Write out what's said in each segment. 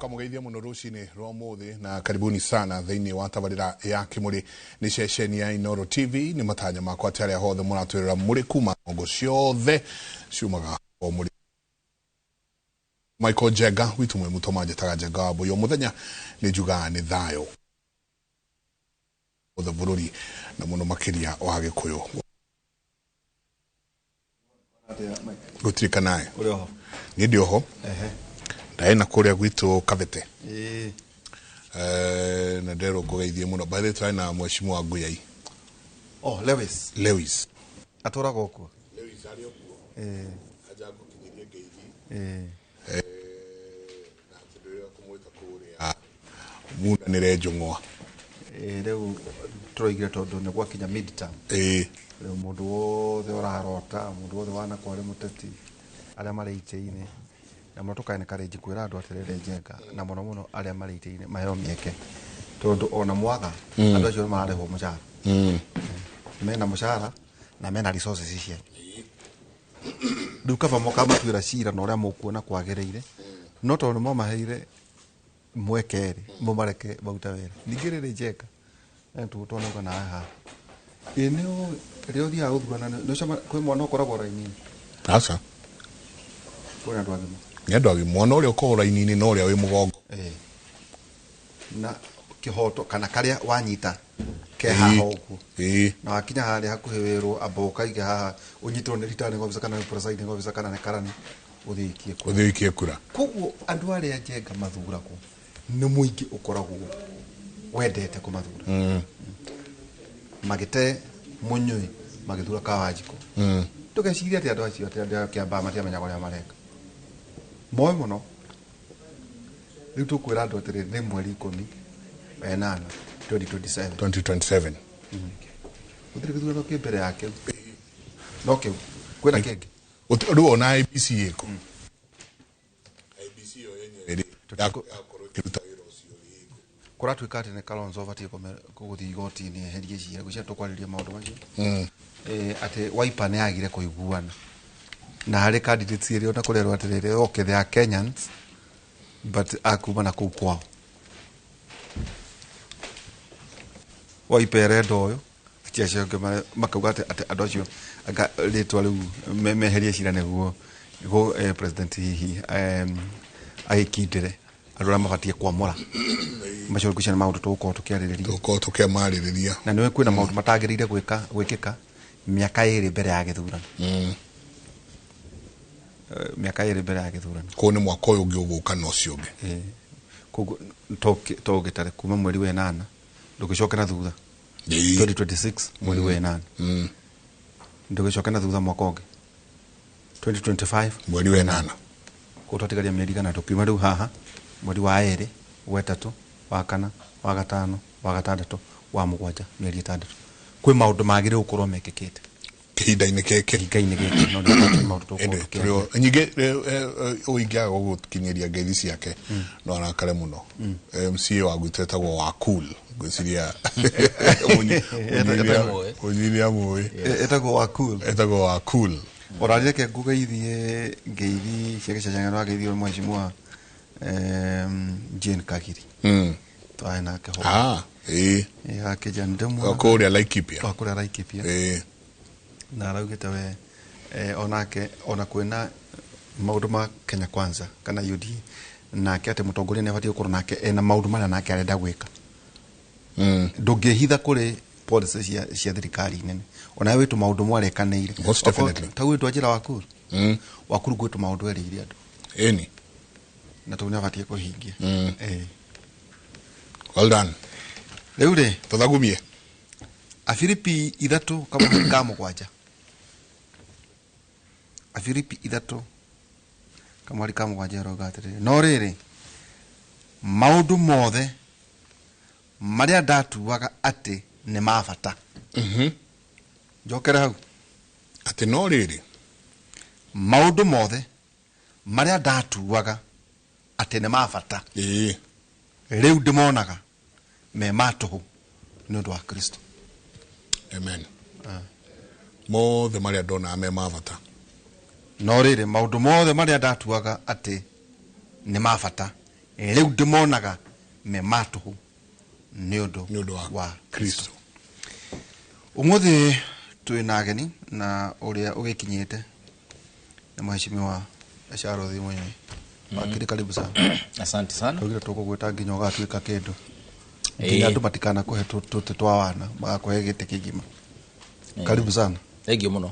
Kamugeithia muno rucini rwa muthi na karibuni sana thiini wa tabarira ya Kimuri ni ceceni ya Inooro TV ni matanya makwa tari hothe muratwirira muri kuma ngo ciothe ciumaga o muri Michael Jega witu mwe mutomaje tagajega bo yo muthenya ni juga ni thayo o bururi na muno makiria o Agikuyu gutirika nae uri ho ni ndio ho ndaena kuria gwitu Kavete na ndero kugeithie muno by the time na mheshimiwa Nguyai Lewis atora goko Lewis ari okuo aja gukinyirie ngeithi na tudira kumwita kuria muna nirejongwa reu turoigire tondu ne gwakinya midterm reu mundu wothe urarota mundu wothe wana kwari muteti aria mareiteine na muno tukaine kareji kwira andu atirere Njenga na muno muno aria mareiteine maheo mieke tondu ona mwaga andu acio mararehwo mucara mena mucara na mena resources icio duka vamo kama twira cira na uria mukuona kwagereire no tondu mo maheire mwekeri mumareke bauta wera ningirire Njenga entu tona kana ha eneo rio dia uthurana no chama kwi mwana ukoragwo raini asa kuna andu agima ni andu agima mwana uria ukoragwo raini no uria wi mugongo na kihoto kana karia wanyita ke haha ugu na wakinya hali hakuhe werwo aboka ige haha unyitwo ni ritani ngobisa kana presiding ngobisa kana ne karani uthiikie kura koguo andu aria Njenga mathuragwo ni muingi ukoragwo wendete kumathura magite munyui magithura Kawajiko tukeciria ati andu acio ati andu kiamba matia menya kuria mareka moyo muno riu tukwira andu atiri ni mweri 10 2027 utiri kithura ke mbere yake no ke kwina kenge utu ona IBC yeko IBC yo yenye yako kiruta kura twikate ne Kalonzo vatie kuguthi igoti-ini eherie cira gucia tukwariria maundu macio ati Wiper ne agire kuiguana na hari candidates iria ona kurerwo atirire okay they are Kenyans but akuma na kuu kwao Wiper endo atiacoke makauga ati andu acio anga ritwa riu meherie cira neguo go president hihi agikindire andu aria mabatie kwamura macio kuciana maundu tukiaririria na niwe kwina maundu matagirire gwikika miaka iri mbere ya githurano miaka iri mbere ya githurano ko ni mwaka uyu ungi uguka no cio ungi koguo togitare kuma mweri wa 8 ndugicoka na thutha 2026 mweri wa 8 ndugicoka na thutha mwaka ungi 2025 mweri wa 8 ko twatigaria mieri kana tukiuma riu haha mweri wa 2 wa 3 wa 4 wa 5 wa 6 wa 7 mieri 6 kwi maundu magire ukorwo mekikite kihinda-ini keke no ndi maundu tukorwo nyingi uingia gukinyiria ngeithi ciake no arakare muno MC wa gwitetagwo wa cool gwiciria munyiria muwi etagwo wa cool orarire ke ngugeithie ngeithi ciake cacangana geithio mheshimiwa Jane Kagiri twaina ke ho akija ndemwa akuria Laikipia na raugite we onake ona kwina maundu ma Kenya Kwanza kana UD nake ati mutongoria ne abatie gukora nake ena maundu mara nake arenda gwika ndungihitha kuri policy cia thirikari nene ona witu maundu mwarekanire tawitwa njira wakuru gwitu maundu erire andu eni na tuna abatie kuhingia well done riu ri tuthagumie Afilipi 3 kama kama kwaja Afilipi 3 kama kama kwaja rogatire no riri maundu mothe maria ndatuaga ati ni mabata njokera hau ati no riri maundu mothe maria ndatuaga ati ni mabata riu ndimonaga me matuhu ni undu wa Kristo. Amen. Mothe maria ndona me mabata no riri maundu mothe maria ndatuaga ati ni mabata riu ndimonaga me matu ni undu wa Kristo. Umuthi twina ageni na uria ugikinyite na mheshimiwa Sharothi mwenyewe. Wakili karibu sana. Asante sana. Tugire tukugwita nginya ugatwika kindu. Nginya andu matikana kuhe tuti twa wana magakuhe gite kigima. Karibu sana. Thank you muno.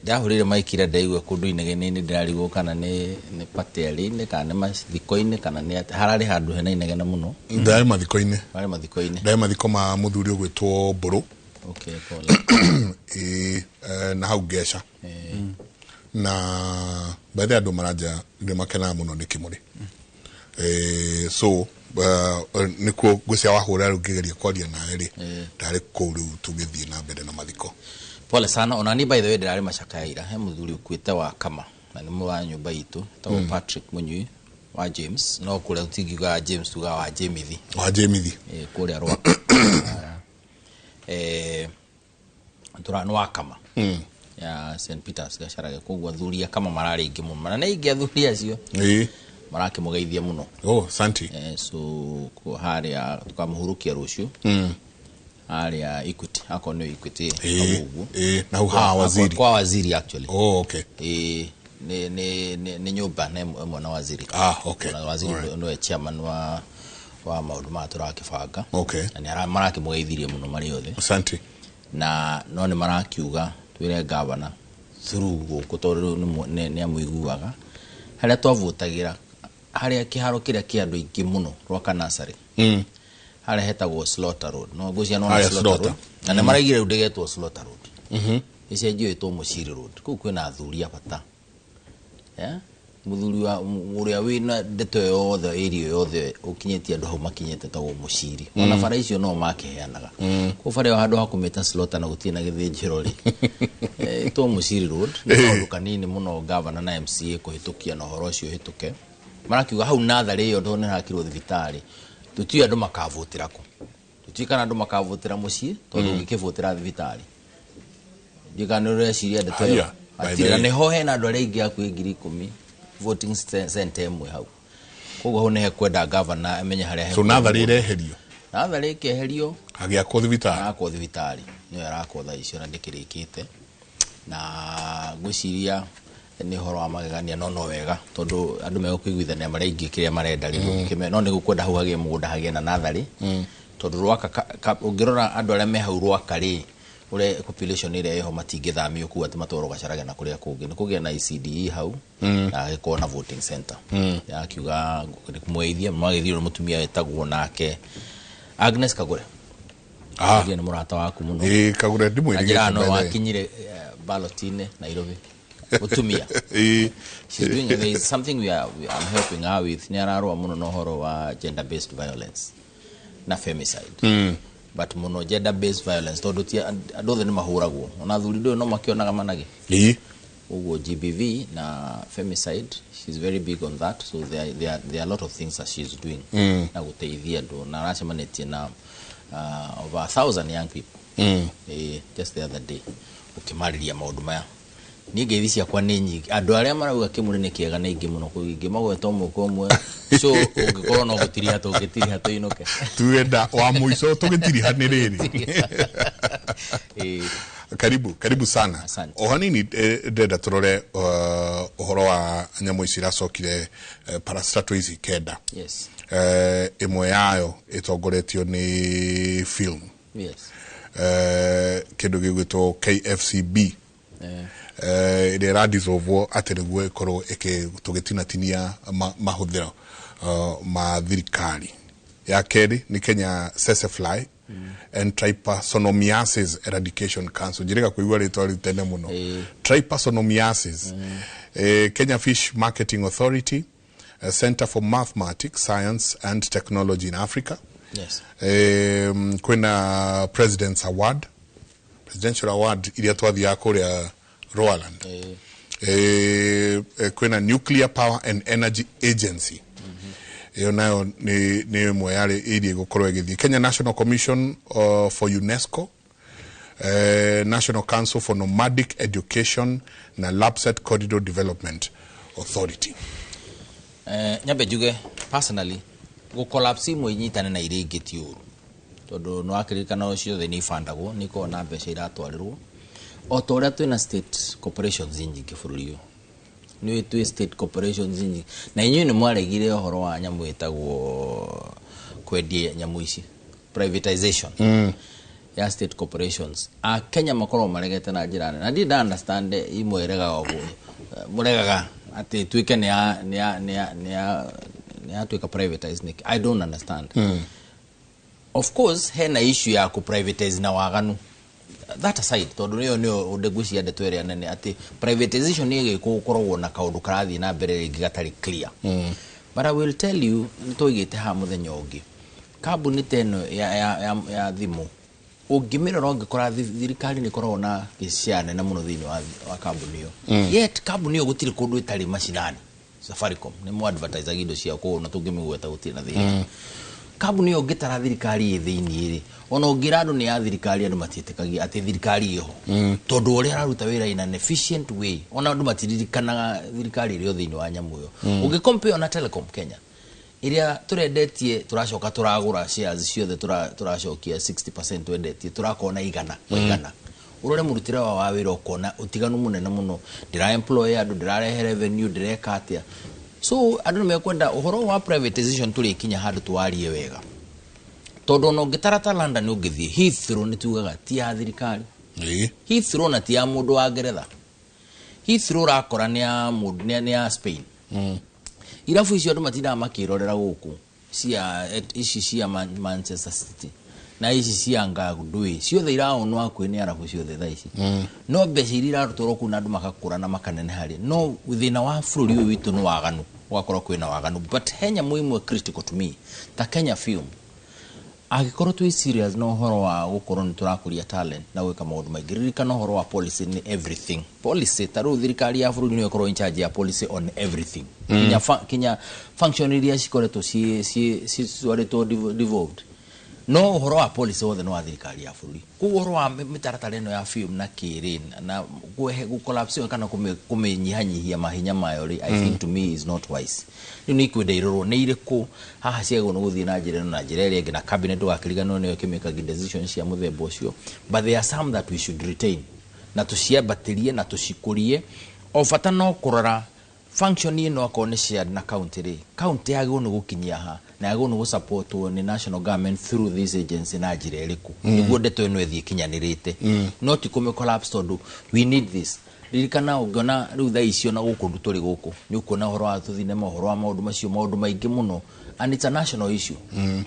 Ndahurire maikira ndaigwe kundu inegene ni ndirarigwo kana ni pateli-ini kana ni mathiko-ini kana ni harari handu hena inegene muno. Ndari mathiko-ini. Ndari mathiko-ini. Ndari mathiko ma muthuri ugwitwo Mburu. Okay, pole. Na hau Gesha. Na baadhi andu maraja ndi makena muno ni Kimuri. So nikuo gucia wahura rugigeria kwaria na ri ndari kuru tugithie na mbere na mathiko. Pole sana. Onani by the way ndirari macakaira he muthuri ukwite wa Kama na ni mu wa nyumba itu tawo Patrick Munyui wa James no kule utigiga James tuga wa Jemithi kule Rwa turano wa Kama ya St Peters gacaraga kugwa thuria kama marari ingi muno na ingi athuria acio marake mugeithia muno. Oh, santi. So ko haria tukamuhurukia rucio haria Equity akonyo Equity na uha waziri kwa waziri actually. Oh, okay. Ni nyumba na mwana waziri. Okay. Waziri no chairman wa maundu ma turakibanga. Okay. Na marake mugeithirie muno mari othe. Santi. Na no ni marakiuga twire governor through gutoru ni amuiguaga haria twavutagira haria kiharo kiria ki andu ingi muno rwa Kanasari haria hetagwo Slaughter Road no gucia no Slaughter Road na maraigire ndegetwo Slaughter Road icio njitwo Muciri Road ku kwina athuria bata muthuri wa uria wina ndeto yothe area yothe ukinyetie andu hau makinyete tawo Muciri ona bara icio no makiheanaga ku bara handu hakumita Slaughter na gutina githinjiro ri to Muciri Road no kanini muno governor na MCA kuhitukia na horo cio hituke marakiuga hau nathari yo ndone hakirwo thibitari tuti andu makavutira ku tuti kana andu makavutira mucii tondu ngikivutira thibitari ndikanure ciria ndeto atira ne ho hena andu aringi akwi 10,000 voting center emwe hau koguo ho ne kwenda governor amenye haria so nathari reherio nathari keherio agia ko thibitari no yarakotha icio na ndikirikite na gwiciria ni horo wa magegania no wega tondu andu megukiguithania maringi kiria marenda riu kime no nigukwenda hau hagie mugunda hagie na nathari tondu rwaka ungirora andu aria me hau rwaka ri ure population ire ho matingithamio ku ati matoro gacaraga na kuria kungi ni kugia na ICDE hau na giko na voting center ya kiuga kumweithia mwagithio mutumia etagwo nake Agnes Kagure ni murata waku muno Kagure ndimwirigite no wakinyire ballotine Nairobi utumia she's doing something I'm helping her with ni ararwa muno no horo wa gender based violence na femicide but muno gender based violence tondu ti andothe ni mahuragwo ona thuri ndo no makionaga manage ugo GBV na femicide she's very big on that so there are a lot of things that she's doing na guteithia ndo na racemanete na over 1,000 young people just the other day ukimariria maundu maya ni ngeithi ciakwa ni nyingi andu aria marauga Kimuri ni kiega na ingi muno kuingi magweta muko mwe so ungikorwo no gutiri hatu ungitiri hatu inuke tuenda wa muico tugitiri haniriri karibu sana ohanini ndenda turore uhoro wa nyamu ici iracokire parastato ici kenda yes imwe yayo itongoretio ni film yes kindu gigwitwo KFCB ire radisovwo aterigwe korwo tugitinatinia mahuthiro ma thirikari ya keri ni Kenya Sesefly and Trypanosomiasis Eradication Council njiriga kuigwa ritwa ritene muno Trypanosomiasis Kenya Fish Marketing Authority Center for Mathematics Science and Technology in Africa yes kwena Presidential Award iria twathia kuria Roland kwena Nuclear Power and Energy Agency iyo nayo ni mwe yale ili gukorwo igithi Kenya National Commission for UNESCO National Council for Nomadic Education na Lapset Corridor Development Authority Nyambe juge personally go collapse mo inyitane na irege tiuru todo no akirikana ucio the ni fandago niko na mbeca iratwarirwo o toria twina state corporations nyingi bũrũri ni tu state corporations nyingi na inyuĩ nĩ mwaregire ũhoro wa nyamũ ĩtagwo kwendia nyamũ ici privatization ya state corporations Kenya makorwo maregete na njĩra nene na ndi understand imweregaga ũguo muregaga ati tuike ni tuika privatize I don't understand of course hena issue ya ku privatize na waganu that aside tondu niyo undegucia ndetwere nene ati privatization ni gikukorwo na kaundu karathi na mbere gatari clear but I will tell you nitoigite ha muthenya ungi kambuni teno ya thimu ugimirora ungikora thirikari ni korwo na giciane na muno thini wa kambuni yo yet kambuni yo gutiri kundu itari mashinani Safaricom ni mu advertise gindo cia ko na tungimigweta gutiri na thini kambuni yo ngitara thirikari thini ri ona ungirado ni ya thirikari andu matietekagia ati thirikari yo tondu uri araruta wira in an efficient way ona andu matiririkanaga thirikari ri thini wa nyamu yo ungicompare na Telecom Kenya iria turendetie turacoka turagura shares ciothe turacokia 60% wendetie turakona igana urore murutira wa wira ukona utiganu munene muno ndira employer andu ndirarehe revenue ndireka atia so andu mekwenda uhoro wa privatization tuli kinya handu twarie wega tondu no ngitarata London ungithie Heathrow ni tugaga ti ya thirikari Heathrow na ti ya mundu wa Ngeretha Heathrow rakora ni ya mundu ni ya Spain irafu icio andu matinda makirorera guku cia Manchester City na ici cia ngagudui ciothe iraonwo akwini arafu ciothe tha ici no mbeca iria irarutwo ku na andu makakura na makanene hari no thina wa bũrũri ũyũ witũ nĩ waganu wakorwo kwina waganu but henya muimwe critical to me ta Kenya film agikorwo twi serious no horo wa gukorwo ni turakuria talent na gwika maundu maingirika no horo wa policy ni everything policy taru thirikari ya bũrũri ni ikorwo in charge ya policy on everything kinya function iria cikoretwo ciaretwo devolved no horo wa policy wothe no wa thirikari ya bũrũri ku horo wa mitaratara ino ya film na kirin na gu collapse kana kumenyihanyihia mahinya mayo I think to me is not wise ni kwende iroro ni iriku haha ciego no guthii na njira na njira iri na cabinet wakiriganwo niyo kimeka decisions cia muthemba ucio but there are some that we should retain na tuciambatirie na tucikurie o bata no kurora function ino akone shared na county yago no gukinyia ha na yago no support ni national government through this agency na njira iriku niguo ndeto ino ethie kinyanirite not kume collapse tondu we need this ririkana ungona riu tha icio na gukundu turi guku ni ukona horo wa tuthine mohoro wa maundu macio maundu maingi muno and it's a national issue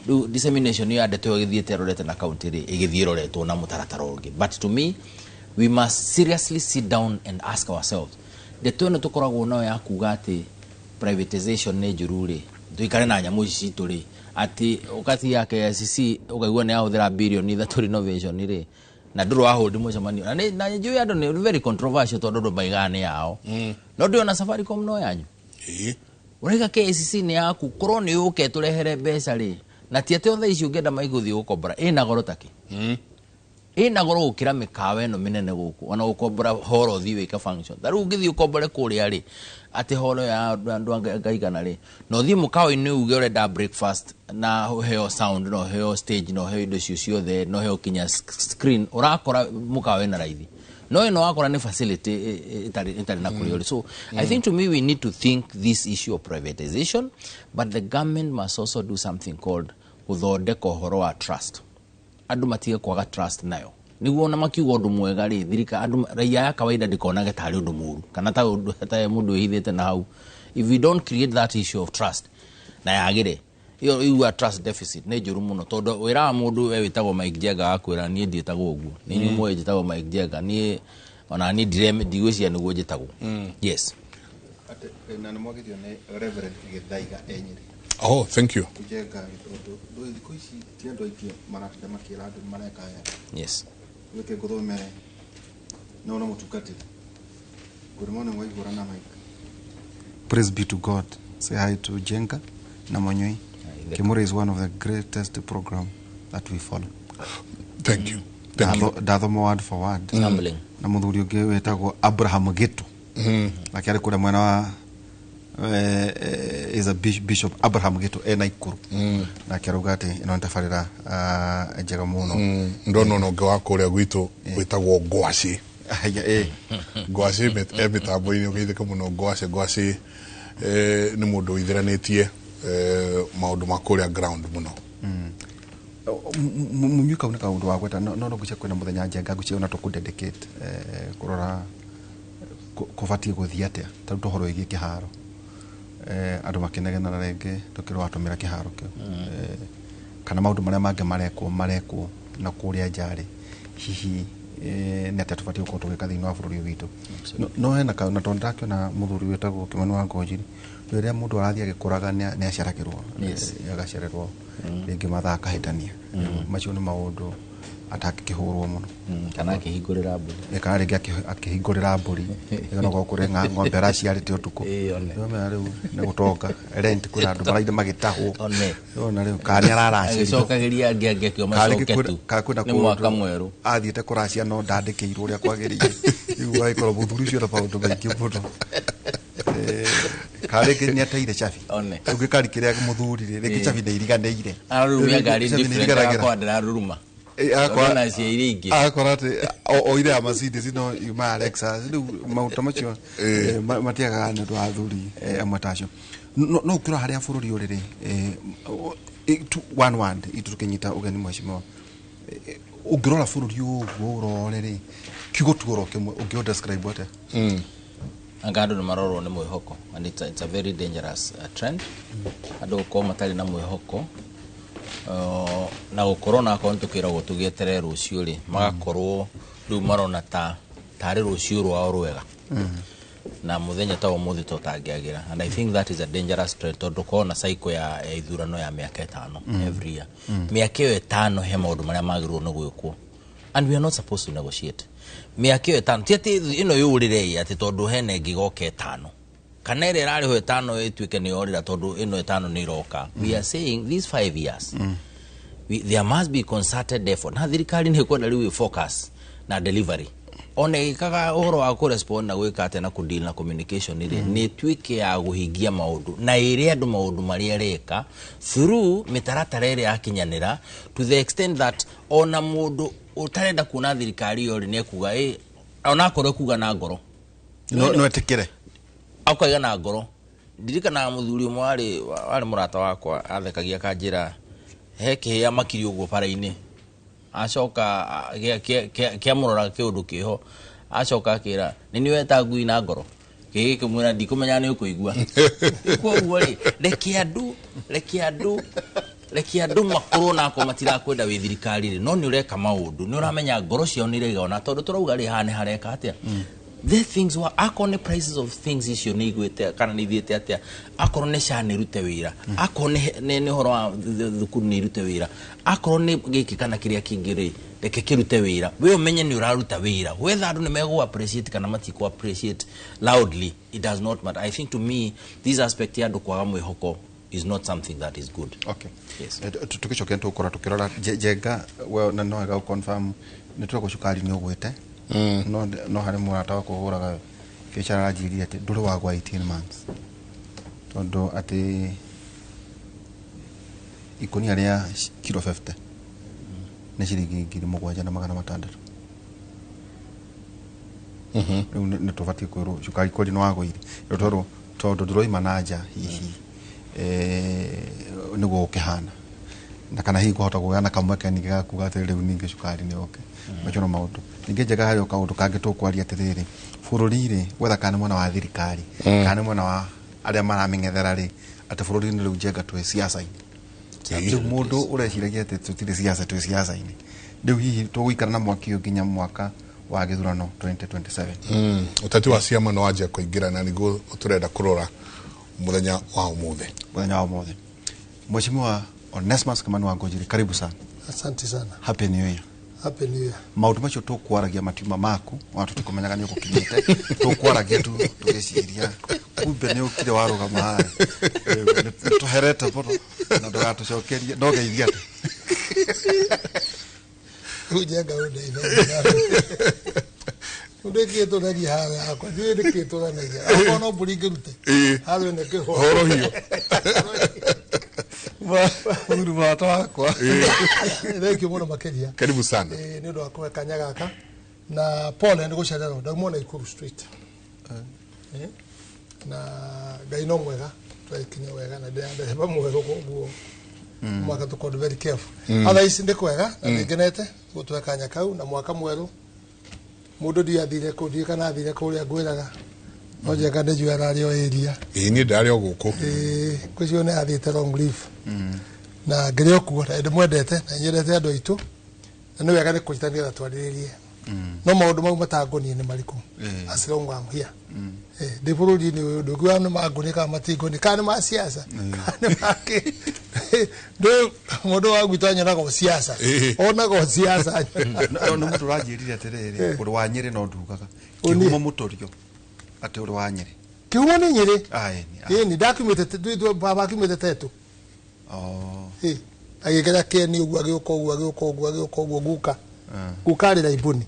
riu dissemination ya ndeto igithiete rorete na county ri igithie roretwo na mutaratara ungi but to me we must seriously sit down and ask ourselves ndeto ino tukoragwo nayo ya kuga ati privatization ni njururi tuikare na nyamu ici turi ati ukati ya KCC ukaigua ni ahũthĩra billion ithatũ renovation ri na nduru wa hold mucemanio na njui andu ni very controversial tondu ndu maigane yao no ndio na Safaricom no yanyu urega KCC ni yaku korwo ni uke turehere mbeca ri na ti ate othe icio ngenda maiguthi ukombora ina goro taki ina goro gukira mikawa eno minene guku ona ukombora horo thi wika function taru ngithi ukombore kuria ri ati horo ya andu ngaigana ri no thi mukawa ine uge urenda breakfast na heo sound no heo stage no heo indo cio the no heo kinya screen urakora mukawa ina raithi no ino wakora ni facility itari na kuriori so I think to me we need to think this issue of privatization but the government must also do something called uthondeka horo wa trust andu matige kwaga trust nayo niguo na makiuga undu mwega ri thirika andu raia ya kawaida ndikonage tari undu muru kana ta mundu ehithite na hau if we don't create that issue of trust na yagire you trust deficit ne juru muno todo wira mundu we witagwo Mike Jega akwira nie ndietagwo uguo ni mwe njitagwo Mike Jega ni ona ni direm digwecia niguo njitagwo yes ate na nimwagithio ni Reverend Githaiga Enyiri. Oh, thank you. Kujega gitondo do thikuici ti andu aingi maratinde makira andu mareka ya yes weke guthomere no mutukati good morning waigura na Mike. Praise be to God. Say hi to Jenga na Monyoi. Kimura is one of the greatest program that we follow. Thank you. Thank you. Datho word for word. Humbling. Na muthuri ungi wetagwo Abraham Gitu. Lakini kule mwana wa is a Bishop Abraham Gito Naikuru na kerugate ino ntafarira njega muno ndono no gwa kuria gwitu gwitagwo ngwaci ngwaci mitambo ini ugeithika muno ngwaci ni mundu withiranitie maundu makuria ground muno munyuka unika undu wa gweta no gucia kwina muthenya njenga gucia una tukudedicate kurora kubatie guthia atia tondu horo igi kiharo andu makinegena na renge tukirwa atumira kiharo kio kana maundu maria mange marekwo na kuria njari hihi nete tubatie ko tugika thini wa bururi witu no hena ka na tondakio na muthuri wetagwo Kimani wa Ngonjiri rĩrĩa mũndũ arathia gĩkũraga nĩ aceragĩrwo agacererwo rĩngĩ mathaa kahĩtania macio nĩ maũndũ atakĩhũrwo mũno kana akĩhingũrĩra mbũri kana rĩngĩ akĩhingũrĩra mbũri ĩgana gũkũrĩ ng'ombe araciarĩte ũtukũ nĩomera rĩu nĩ gũtonga rent kwĩna andũ marainde magĩtahwo ona rĩu kana nĩararacia agĩcokagĩria angĩakĩo macoketu nĩ mwaka mwerũ athiĩte kũracia no ndandĩkĩirwo ũrĩa kwagĩrĩire rĩu agĩkorwo mũthuri ũcio na maũndũ maingĩ mũno kare kenya taire chafi ugikari kiria muthuri riki chafi na iriganĩire ararumia ngari different kwa ndararuma akona cia iringi akorate o ire Mercedes no yuma Alexa riu mauta macio matiagaga nĩ ndwa athuri amwe tacio no ukira haria bururi uriri one word itukinyita ugeni mweshimo ungirora bururi uguo urorere kigotugoro kimwe ungio describe what angado no maroro ne mwihoko and it's a very dangerous trend ado ko matali na mwihoko na ukorona akonto kira gutugietere rucio ri magakorwo riu marona tari rucio rwa rwega na muthenya ta umuthi totangiagira and I think that is a dangerous trend tondu kona cycle ya ithurano ya miaka 5 every year miaka 5 he maundu maria magirwo no gwikwo and we are not supposed to negotiate miaka 5 tiati ino yurire ati tondu hene ngigoke 5 kana ire rari ho 5 etwike ni orira tondu ino 5 ni roka we are saying these 5 years there must be concerted effort na thirikari ni kwenda riu focus na delivery one ikaga uhoro wa correspond na gwika ate na kudeal na communication ile ni twike ya guhingia maundu na ire andu maundu maria reka through mitaratara ire akinyanira to the extent that ona mundu utarenda kuna thirikari yori ne kuga ona korwo kuga na ngoro no etikire akaiga na ngoro ndirikana muthuri umwe wari murata wakwa athekagia kanjira heke ya makiri uguo para-ini acoka kiamurora kiundu kiho acoka akira ni weta ngui na ngoro giki kimwira ndikumenya ni ukuigua koguo ri reki andu makuru na ko matira kwenda wi thirikari ri no ni ureka maundu ni uramenya ngoro cio ni rega ona tondu turauga ri hane hareka atia the things were akone prices of things icio ni igwete kana ni thiete atia akoro ne shane rute wira akone ne horo wa thukuru ni rute wira akoro ne giki kana kiria kingire reke kirute wira we umenye ni uraruta wira whether andu ne mego appreciate kana matiko appreciate loudly it does not matter. I think to me this aspect ya ndo kwa mwihoko is not something that is good. Okay, yes, tukichokea tukora tukirora jenga well na no ga confirm ni tuko shukari ni ogwete no hari murata wa kuhuraga kechara jiri ati nduri wagwa 18 months tondo ati ikoni aria kilo 50 na shiringi ngiri mugwanja na magana matandatu ne tofati ko shukari ko no wagwa iri rotoro tondo nduroi manager hihi nigo kihana na kana hi kuhota kugana kamweke ni gaku gatere ninge shukari ni okay machono maundu ninge jega hayo kaundu kange to kwaria atiriri bururi-ri wetha kana mwana wa thirikari kana mwana wa aria maramenyethera ri ati bururi-ini riu jenga twe siasa-ini riu mundu ureciragia ati tutire siasa twe siasa-ini riu hihi tugwikara na mwaki nginya mwaka wa githurano 2027 utati wa ciama no waje kuingira na nigo turenda kurora muthenya wa umuthi Mheshimiwa Onesmus Kimani wa Ngonjiri, karibu sana. Asante sana. Happy New Year. Happy New Year. Maundu macio tukwaragia matiuma maku watu tukumenyaga ni ukukinyite tukwaragia tu tugiciria kumbe ni ukire waruga mahali tuherete bono na ndoga tucokerie no geithia ati ujenga unde Ndiketo na gihaga kwa ndiketo na ngia ono burigirute halo ne ke horo hiyo uru bata wakwa theki muno makeria karibu sana ni ndo akwe kanyaga aka na Paul ndi gucerera ndamona Ikuru Street na gaino mwega twakinya wega na ndende bamwero koguo mwaka tuko very careful otherwise ndi kwega na ngenete gutwekanya kau na mwaka mweru mundu ndiathire kuthie kana athire kuria ngwiraga no njega nde juara rio area ni ndari oguko kwicio ne athite long leave na ngirio kuo na ndimwendete na nyendete andu aitu na ni wega ni kuitania twaririe no maundu mau matangoni ni mariku as long as I'm here de burudi ni undu gwa no magoni ka matingoni kana ma siasa kana make ndo mundu wa gwitanya na go siasa ona go siasa no mutu rajirire atiriri uri wa Nyeri no ndugaga kihumo mutorio ati uri wa Nyeri kihumo ni Nyeri ni documented tu baba kimete tetu agikera keni ugwa giko guka gukari la ibuni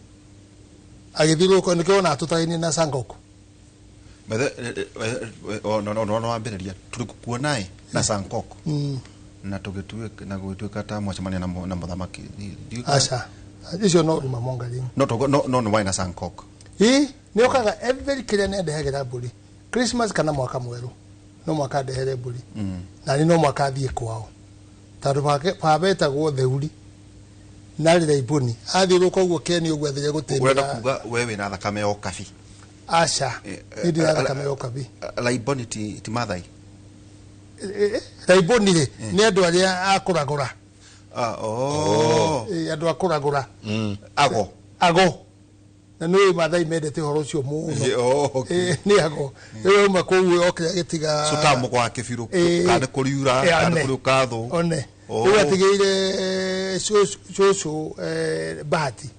agithiro ko nikiona atutaini na Sangoko no ambereria turi kuona na Sangoko na tugituika na gwituika ta mwacemania na muthamaki acha icio no mamonga lingi no wine na Sangoko ni okaga every kile ne ndehegera buri Christmas kana mwaka mweru no mwaka ndehere buri na ni no mwaka thie kwao tandu pabeta go theuri nari la ibuni athiro koguo keni ugwa thire gutini urenda kuga wewe na thakame o kabi acha ndi na thakame o kabi la iboni ti mathai la ibuni ni andu aria akuragura andu akuragura ago na no mathai mendete horo cio muno ni ago yo makuwe okya gitiga sutamu kwa kibiru kana kuriura kana kuruka tho one yo atigeire so bahati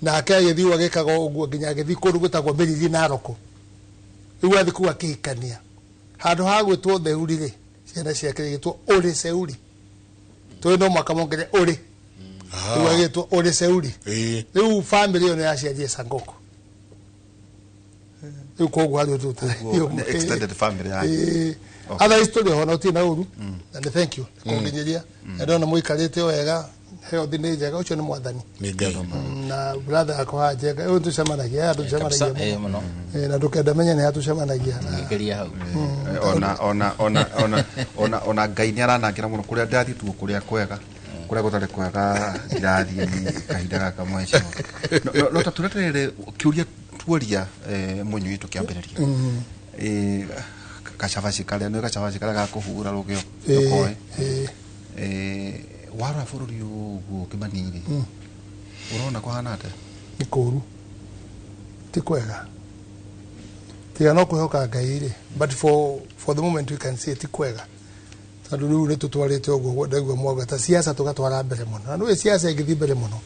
na akaye thiwa gikago uguo nginya githi kuru gutagwo Miriri na Roko iwa thiku akikania handu ha gwitwo theuri ri ciana ciake gitwo uri seuri to no makamongere uri iwa gitwo uri seuri riu family yo ne yaciarie Sangoko riu koguo ari tuta extended family other history hono tina uru and thank you kunginyiria ndona muikarite wega heo thini njega ucio ni mwathani ni ngero na brother akwa njega uyu tucemanagia andu tucemanagia na ndukenda menya ni atucemanagia ngiria hau ona Ngai ni aranangira muno kuria ndathi tu kuria kwega kuria gutari kwega irathie kahinda gaka mweco no taturetere kiuria tuoria munyu itu kiambiriria kacavaci karia no kacavaci karia gakuhura rugio koe wara bururi uguo kimaniri urona kuhana ate ni kuru ti kwega tiga no kuhoka Ngai ri but for the moment we can see ti kwega tondu riu ni tutwarite uguo ndagwa mwaga ta siasa tugatwara mbere muno na no siasa igithi mbere muno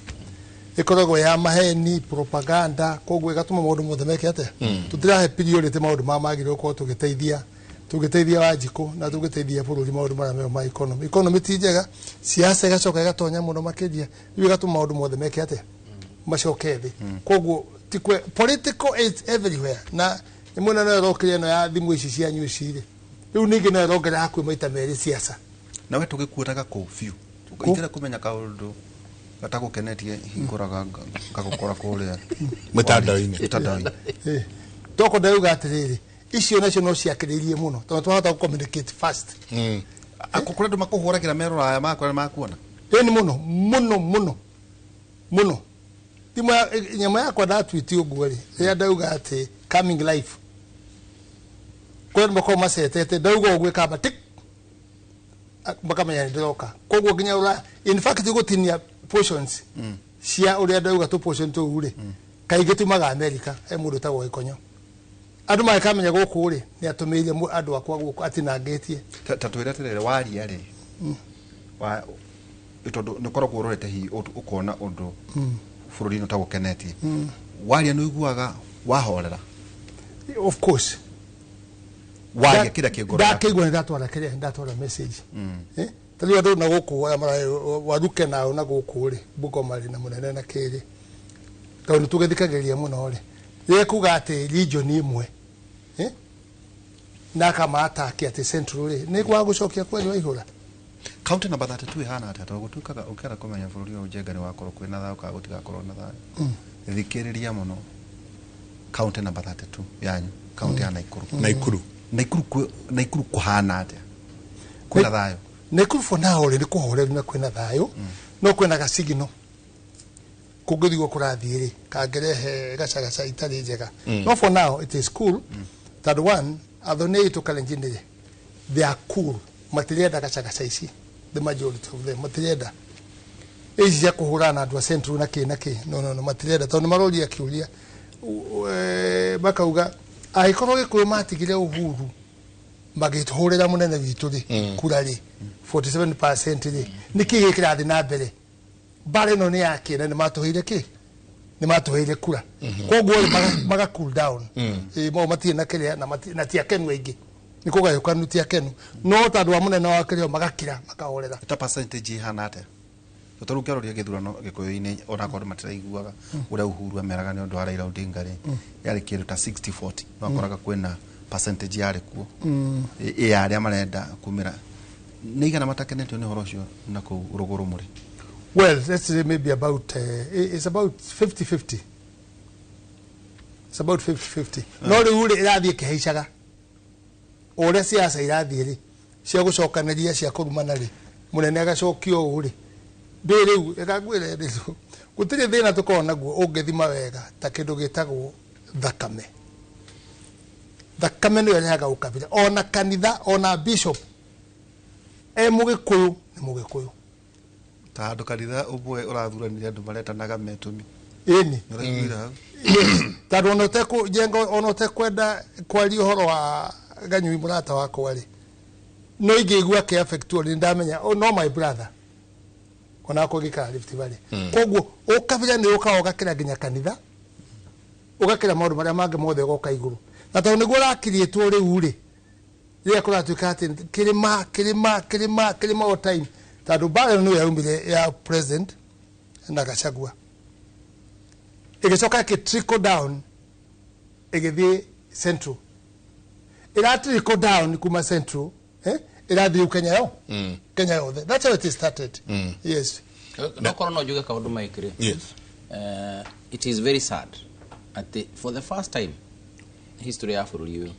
ikoragwo ya maheni propaganda koguo igatuma maundu mothe meke ate tutirahe priority maundu magire ko tugiteithia Wanjiku na tugiteithia bururi maundu mara ma economy ti njega siasa igacoka igatonya muno makiria riu igatuma maundu mothe meke ate macoke thi koguo tikwe political is everywhere na imuna no rokire no ya thimu ici cia nyucire riu ningi no rokire akwe maita meri siasa na we tugikuotaga ko few tukaitira kumenya kaundu gatagukenetie hinguraga ngagukora kuria mutandao-ini toko ndauga atiriri icio nacio no ciakiririe muno tondu twahota communicate fast akukura ndu makuhuragira merora aya makwa makuona ni muno timo nyama yakwa da tweet uguo ri ya ndauga ati coming live kwa mbako masetete ndauga ugwe kaba tik makamenya ndiroka koguo ginya ura in fact gutinia portions cia uria ndauga to portion to ure kaigitumaga America mundu tagwo Ikonyo andu makamenya guku ri ni atumiire andu akwa guku atinangetie tatwira tirere waria ri wa itondo nikoragwo urorete hi ukona undu bururi no tagukenetie waria no iguaga wahorera of course waria kira kigora ndakigwa ndatwara message tali andu na guku mara waruke na guku ri buko mari na munene na kiri kaundu tugethikageria muno ri yekuga ati region imwe na kama ataki ati central ri ni kwa gucokia kweli waihura county number 32 ihana ati tugutukaga ukera kumenya bururi wa ujenga ni wakorwo kwina thayo ka gutigakorwo na thayo thikiriria muno county number 32 yanyu county ya Naikuru kuhana ati kwina thayo Naikuru for now ri ni kuhoreru na kwina thayo no kwina gasigino kugithigwo kurathie ri kangerehe gacagaca itari njega no for now it is cool that one athone to Kalenjin they are cool material gacagaca ici the majority of them material ezi ya kuhurana andu a central na ki no material to maroli akiulia bakauga aikorwo gikuyu matigire uhuru magithurira munene witu ri kurari 47% ri niki gikirathi na mbere bare no ni yake na matuhire ki ni matuhire kura koguo maga cool down mo matie na kiria na tia kenwe ingi nikuga yukanu tia kenu no tandu wa munene wa kirio magakira makahorera ta percentage hana ate turukia roria githurano gikuyu-ini ona korwo matiraiguaga uria Uhuru ameraga ni undu wa Raila Odinga ri yari kindu ta 60-40 no akoraga kwina percentage yari kuo aria marenda kumira ni igana matakenetio ni horo ucio na ku ruguru muri. Well, let's say maybe about it's about 50-50. It's about 50-50. No riuri irathie kihaicaga ore siasa irathie ri cia gucokaniria cia kurumana ri munene agacokio uri ndiriu ekagwire ndiru gutire thina tukona naguo ungethima wega ta kindu gitagwo thakame no yaga ukabira ona kanitha ona bishop mugikuyu ni mugikuyu ta andu kanitha ubwe urathuraniria andu maretanaga metumi ini ta dono teku jengo ono tekwenda kwari horo wa ganyui murata wako wari no igigwa ke affect uri ndamenya oh no my brother kona ko gika Rift Valley koguo ukabira ni ukaoga kira ginya kanitha ugakira maundu maria mange mothe goka iguru na to niguo rakirietwo riu ri ria kuratuika ati kirima all time tandu bare no yaumire ya president na Gachagua igicoka ki trickle down igithie central ira trickle down kuma central irathi Kenya yo Kenya yo that's how it started yes no corona juga ka uduma ikire yes it is very sad for the first time history ya bururi uyu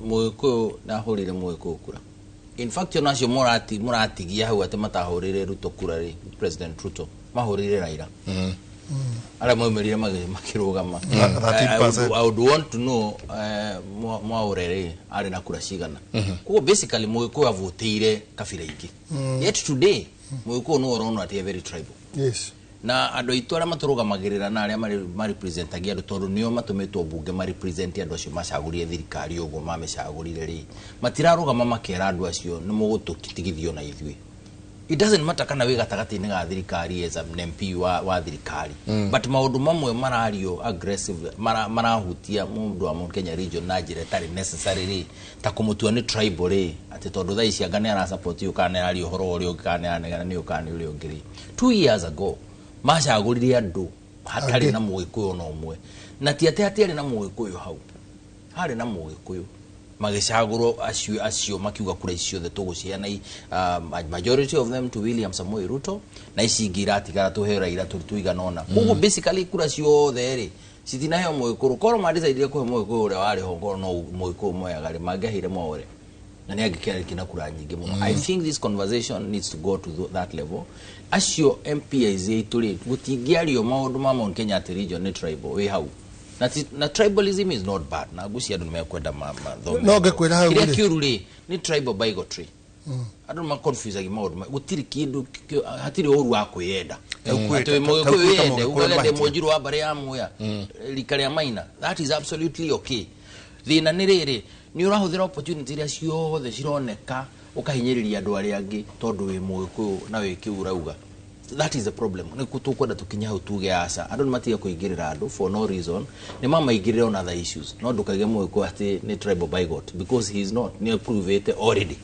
muiko na horire muiko kura in fact yo nacio muratigia hau ate matahorire Ruto kura ri President Ruto mahorire Raila ala moimerire makirugama I would want to know mwaurere ari na kura cigana kuko basically muiko avotire kabira ingi yet today muiko no orono ati very tribal yes na ando itora maturugamagirira na aria mari presentagia ando tondu nio matumetwo bunge mari present ando acio macagurie thirikari ugo mamecagurire ri matirarugama makera ando acio ni mugutukitigithio na ithui. It doesn't matter kana we gatagati-ini ga thirikari as an MP wa thirikari but maundu mamwe marario aggressive marahutia mundu wa Kenya region na njira tari necessary ta kumutua ni tribal ati tondu tha ici angane ara support yu kana ari horo uri ukane anegana ni ukane uri ungiri 2 years ago macagurire andu hatari na muikuyu no umwe na ti ati ari na muikuyu hau hari na muikuyu magicaguro acio makiuga kura icio the tuguciana majority of them to William Samoei Ruto na icingira tigara tuhera ira tuiganona kugo basically kura cio there citinahe muikuru koro madecide ko muikuru ure wari hongo no muikuru moyagari magahire more na ni agikira kina kura nyingi muno. I think this conversation needs to go to that level acio MPs ituri gutigiario maundu ma Mount Kenya region ni tribal we how na tribalism is not bad na gucia ndo mekwenda no gekwira ha uri kiuruli ni tribal bigotry ando ma confuse agimaudu gutiri kindu hatiri oru akwenda atwe moyo kwende ugalende mojiru wa bare ya muya likari ya maina that is absolutely okay. Thina ni riri ni urahuthira opportunity ria ciothe cironeka ukahinyiriria andu aria angi tondu wi moyo kwo na wi kiurauga. That is the problem. Ni kutukwenda tukinya hau tuge asa andu matiga kuigirira andu for no reason ni mama igirira on other issues no ndukage moyo ko ati ni tribal bigot because he is not ni proved already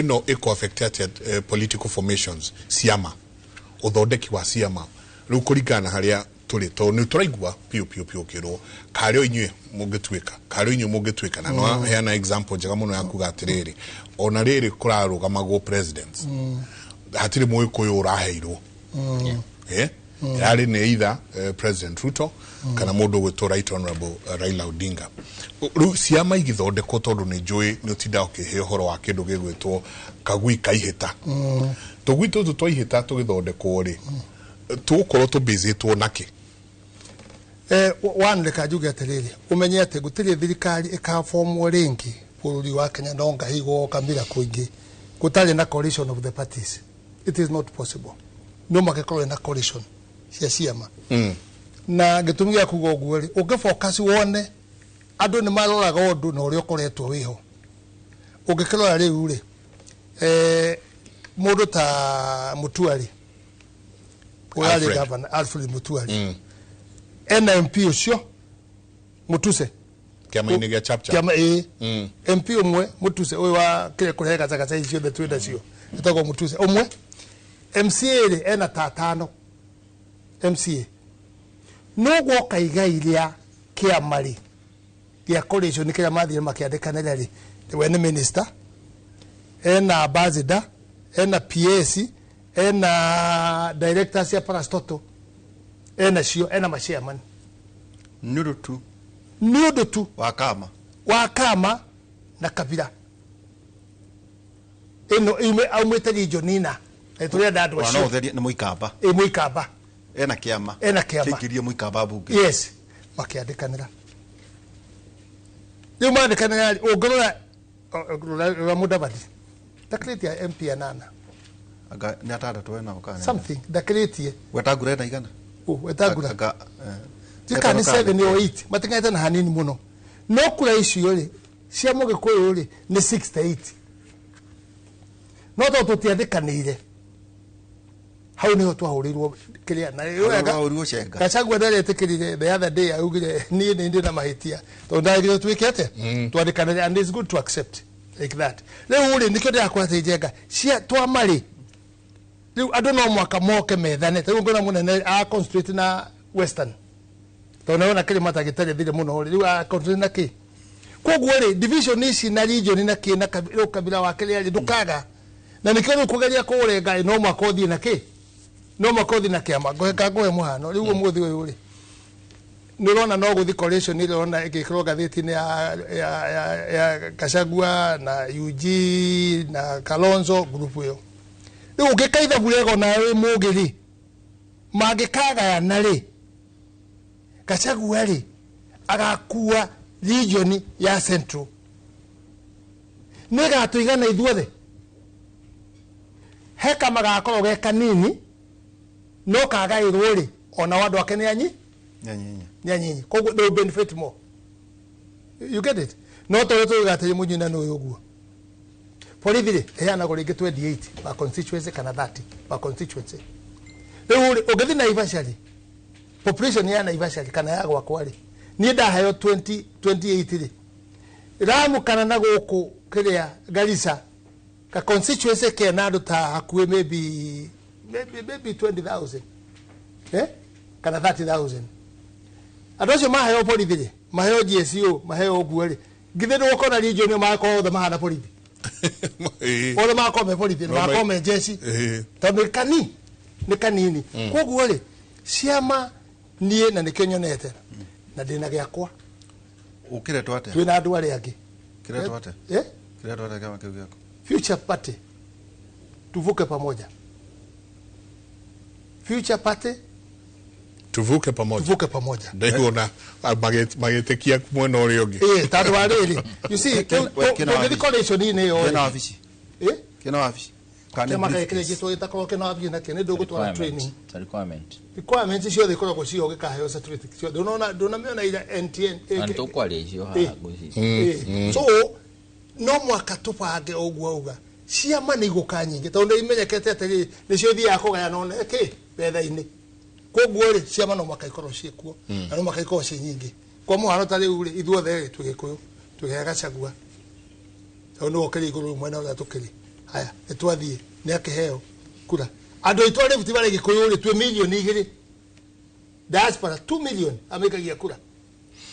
no eco affected political formations siama uthondeki wa siama riu kurikana haria tuli to ni turaigua pio kiro kario inywe mugitwika na no yana example njega muno yakuga atiriri ona riri kurarugamago presidents hatiri muikuyu uraheirwo yari ni either President Ruto kana mundu gwitwo Right Honorable Raila Odinga. Riu ciama igithondekwo tondu ni njui ni utinda ukihe horo wa kindu gigwitwo kagui kaihita tugui tutu twaihita tugithondekwo ri tukorwo tubizitwo naki one reka njuge atiriri umenye ati gutiri thirikari ikaformwo ringi bururi wa Kenya no ngahigo kamira kuingi gutari na coalition of the parties. It is not possible. No makekorwo na coalition cia ciama na gitumia kugo guori ungefocus wone andu ni maroraga undu na uria ukoretwo wiho ungikirora riu ri mundu ta Mutuari urari governor Alfred Mutuari NMP ucio Mutuse kiama-ini gia chapcha kiama MP umwe Mutuse uyu wa kire kurega zagaza icio the twenda cio etagwo Mutuse umwe MCA ri ena tatano MCA no gwoka igairia kiamari ya coalition kira mathire makiandikana ri we ni minister ena ambassador ena PS ena directors ya Parastoto ena cio ena machairman nudu tu wakama na Kabila eno ime aumete regionina eturia dadu cio wana utheri ni muikamba muikamba ena kiama kikirie muikamba bunge yes makiandikanira ni maandikanira ugorora Mudavadi takreti ya MP anana aga ni atandatu wena ukana something takreti wetagura na igana wetagura tika ni 7 or 8 matingaita na hanini muno no kura icio ri cia mugikuyu ri ni 68 no to tutiandikanire hau niho twahurirwo kiria na twahurirwo cenga Gachagua ndari etikirire the other day augire ni ndi na mahitia to ndagire twikete twandikanire and it's good to accept like that leo uri nikyo ndakwa jenga cia twamari leo andu no mwaka moke methane tegu ngona munene a concentrate na western to naona kile matagitare thire muno leo a concentrate na ki koguo ri division ici na region na ki na kabila wa kile ali dukaga na nikyo kugeria kurenga no mwaka othie na ki no makothi na kiama goe muhano riu muthi uyu ri nirona no guthi coalition ile ona ikikiro gatheti ni ya Gachagua na UG na Kalonzo group yo riu ngikaitha burego na we mugiri magikaga ya nari Gachagua ri agakua region ya Central nega tuigana ithuothe heka magakorwo ge kanini no kagairwo ri ona wandu ake ni anyi koguo they benefit more. You get it? No to gatiri munyina no yoguo polithire yana goringe 28 ba constituency kana 30 ba constituency riu ugethi na Ivashari population ya Ivashari kana ya gwakwa ri ni ndahayo 28 ri ramu kana na guku kiria Garissa ka constituency ke nadu ta hakuwe maybe 20,000 kana 30,000 adocio mahayo polithire mahayo GSO mahayo oguori githe no kona region ma ko the mahana polithi ole ma ko me polithi ma ko me jeshi to ni kanini koguori ciama nie na nikinyonete na dina giakwa ukire twate twina andu ari angi kire twate kama kiu giako future party tuvuke pamoja future party tuvuke pamoja ndio na magetekia mwena ule yogi tatu wale you see the coalition ni yo kena ofisi kena ofisi kama kile kitu itakao kena ofisi na kene dogo twa training requirement sio thikora ko cio gikaheyo certificate sio ndona meona ila NTN anto kwali cio ha guci so no mwaka tupange ogwo uga ciama ni guka nyingi tondu imenyekete atiri nicio thia akugaya none ki betha-ini koguo ri ciama no makaikorwo ciekuo na no makaikorwo ci nyingi kwa muhano tari uri ithuothe ri tugikuyu tugega Gachagua tondu okiri iguru mwena uria tukiri haya etwathie ni akiheo kura andu itwari buti bari gikuyu ri 2 milioni igiri diaspora 2 million amekagia kura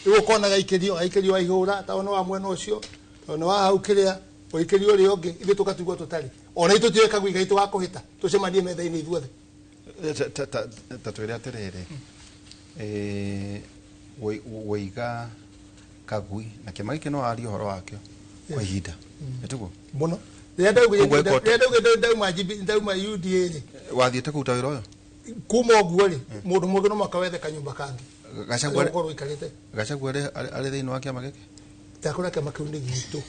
igo kona gaikerio aihura ta ono wa mwena ucio ono wa hau kiria oikerio ri onge ithe tukatugwa tutari ona itu tieka gwiga itu wakuhita tucemanie metha-ini ithuothe ta twire atiriri wiga kagui na kĩama gĩkĩ no aria ũhoro wakĩo kwa ihinda nĩtuguo mũno ndauma UDA rĩ wathiĩte kũruta wĩra ũyũ kuma ũguo rĩ mũndũ mũngĩ no makawethe kanyũmba kangi Gachagua arĩ thĩinĩ wa kĩama gĩkĩ ndakũra kĩama kĩu nĩ gitũ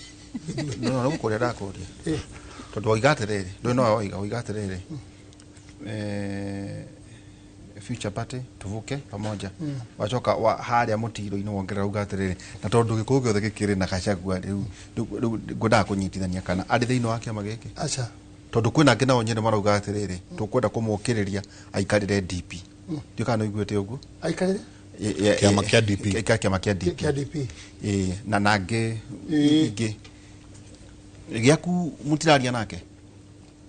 no gũkũrĩa ndakũria tondũ oiga atĩrĩrĩ ndũĩ no oiga atĩrĩrĩ Future Party tuvuke pamoja wachoka harĩa mũtiro-inĩ wongerera uga atĩrĩrĩ na tondũ gĩkũyũ gĩothe gĩkĩrĩ na Gachagua rĩu ngwendaga kũnyitithania kana arĩ thĩinĩ wa kĩama gĩkĩ acha tondũ kwĩna angĩ nao nyene marauga atĩrĩrĩ tũkwenda kũmũkĩrĩria aikarĩre DP ndiũka no iguĩte ũguo aikarĩre kĩama kĩa DP kĩama kĩa DP na nangĩ ingĩ gĩaku mũtiraria nake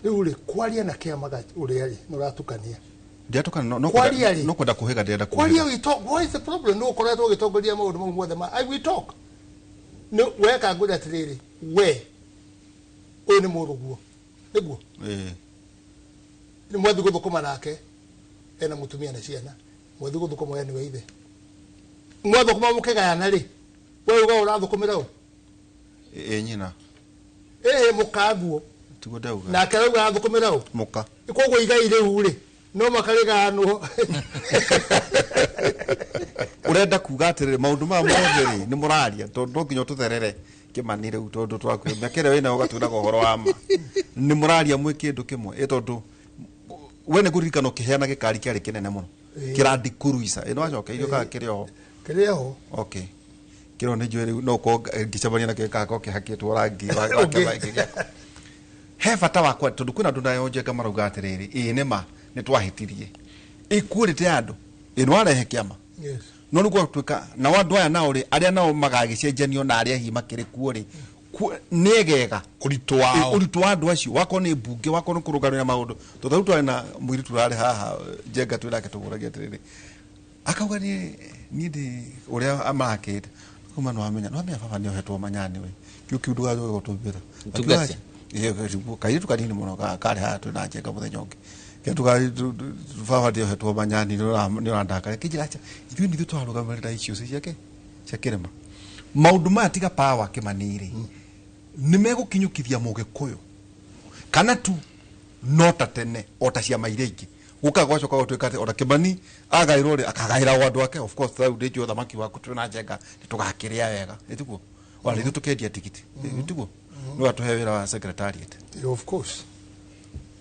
rĩu rĩ kwaria na kĩama ũrĩa rĩ no ratukania ndiatukana no kwenda kuhega ndenda kwaria we talk what is the problem no koretwo gĩtongoria maũndũ mau mothe I will talk no weka ngũrĩ atĩrĩrĩ we ũyũ nĩ mũrũguo nĩguo nĩ mwathi gũthũkũma nake ena mũtumia na ciana mwathi gũthũkũma we nĩwe ithe mwathũkũma mũkĩgayana rĩ we uga ũrathũkũmĩra ũ nyina mũkaguo tiguo ndauga nake rauga athũkũmĩra ũ mũka koguo igai rĩu rĩ no makariganwo urenda kuga atĩrĩrĩ maũndũ maya mothe rĩ nĩ mũraria tondũ nginya tũtherere kĩmani rĩu tondũ twakwĩra kĩrĩa wĩna ũgatwĩraga ũhoro wa ma nĩ mũraria mwĩ kĩndũ kĩmwe tondũ we nĩ kũririkana ũkĩheana gĩkari kĩarĩ kĩnene mũno kĩrandikuruica ĩno wacokeirio kana kĩrĩ oho okay kĩro nĩ njũĩ rĩu no ngĩcemania na kĩgakako kĩhakĩtwo rangi wa kĩmaingĩ he bata wakwa tondũ kwĩna andũ nayonjenga marauga atĩrĩrĩ nĩma nĩ twahĩtirie ĩkuĩrĩte andũ nĩ warehe kĩama no nĩ gwatuĩka na andũ aya nao rĩ arĩa nao magagĩcenjanio na arĩa hihi makĩrĩ kuo rĩ nĩegega ũritũ wa andũ acio wako nĩ mbunge wako nĩ kũrũgamĩrĩra maũndũ tondũ twarĩ na mũirĩtu turarĩ haha njenga twĩ nake tũgũragia atĩrĩrĩ akauga niĩ ndĩ ũrĩa amarakĩte kuma no amenya baba nĩ ohetwo manyani we kiu ndũgajoe gũtũmbĩra kairitu kanini mũno karĩ haha twĩ na njenga mũthenya ũngĩ baba nĩ ohetwo manyani nĩ ũrandakare kĩnjĩra ithuĩ nithuĩ twarũgamĩrĩra icio ciake cia kĩrĩma maũndũ maya tiga pawa kĩmanĩrĩ nĩ megũkinyũkithia mũgĩkũyũ kana tu no ta tene o ta ciama iria ingĩ gũka gwacoka gũtuĩka atĩ o ta Kĩmani agaĩrwo rĩ akagaĩra andũ ake of course rĩu ndĩnjũĩ ũthamaki waku twĩ na njenga nĩ tũgakĩrĩa wega nĩtiguo ona ithuĩ tũkendia tigiti nĩtiguo no atũhe wĩra wa secretariat of course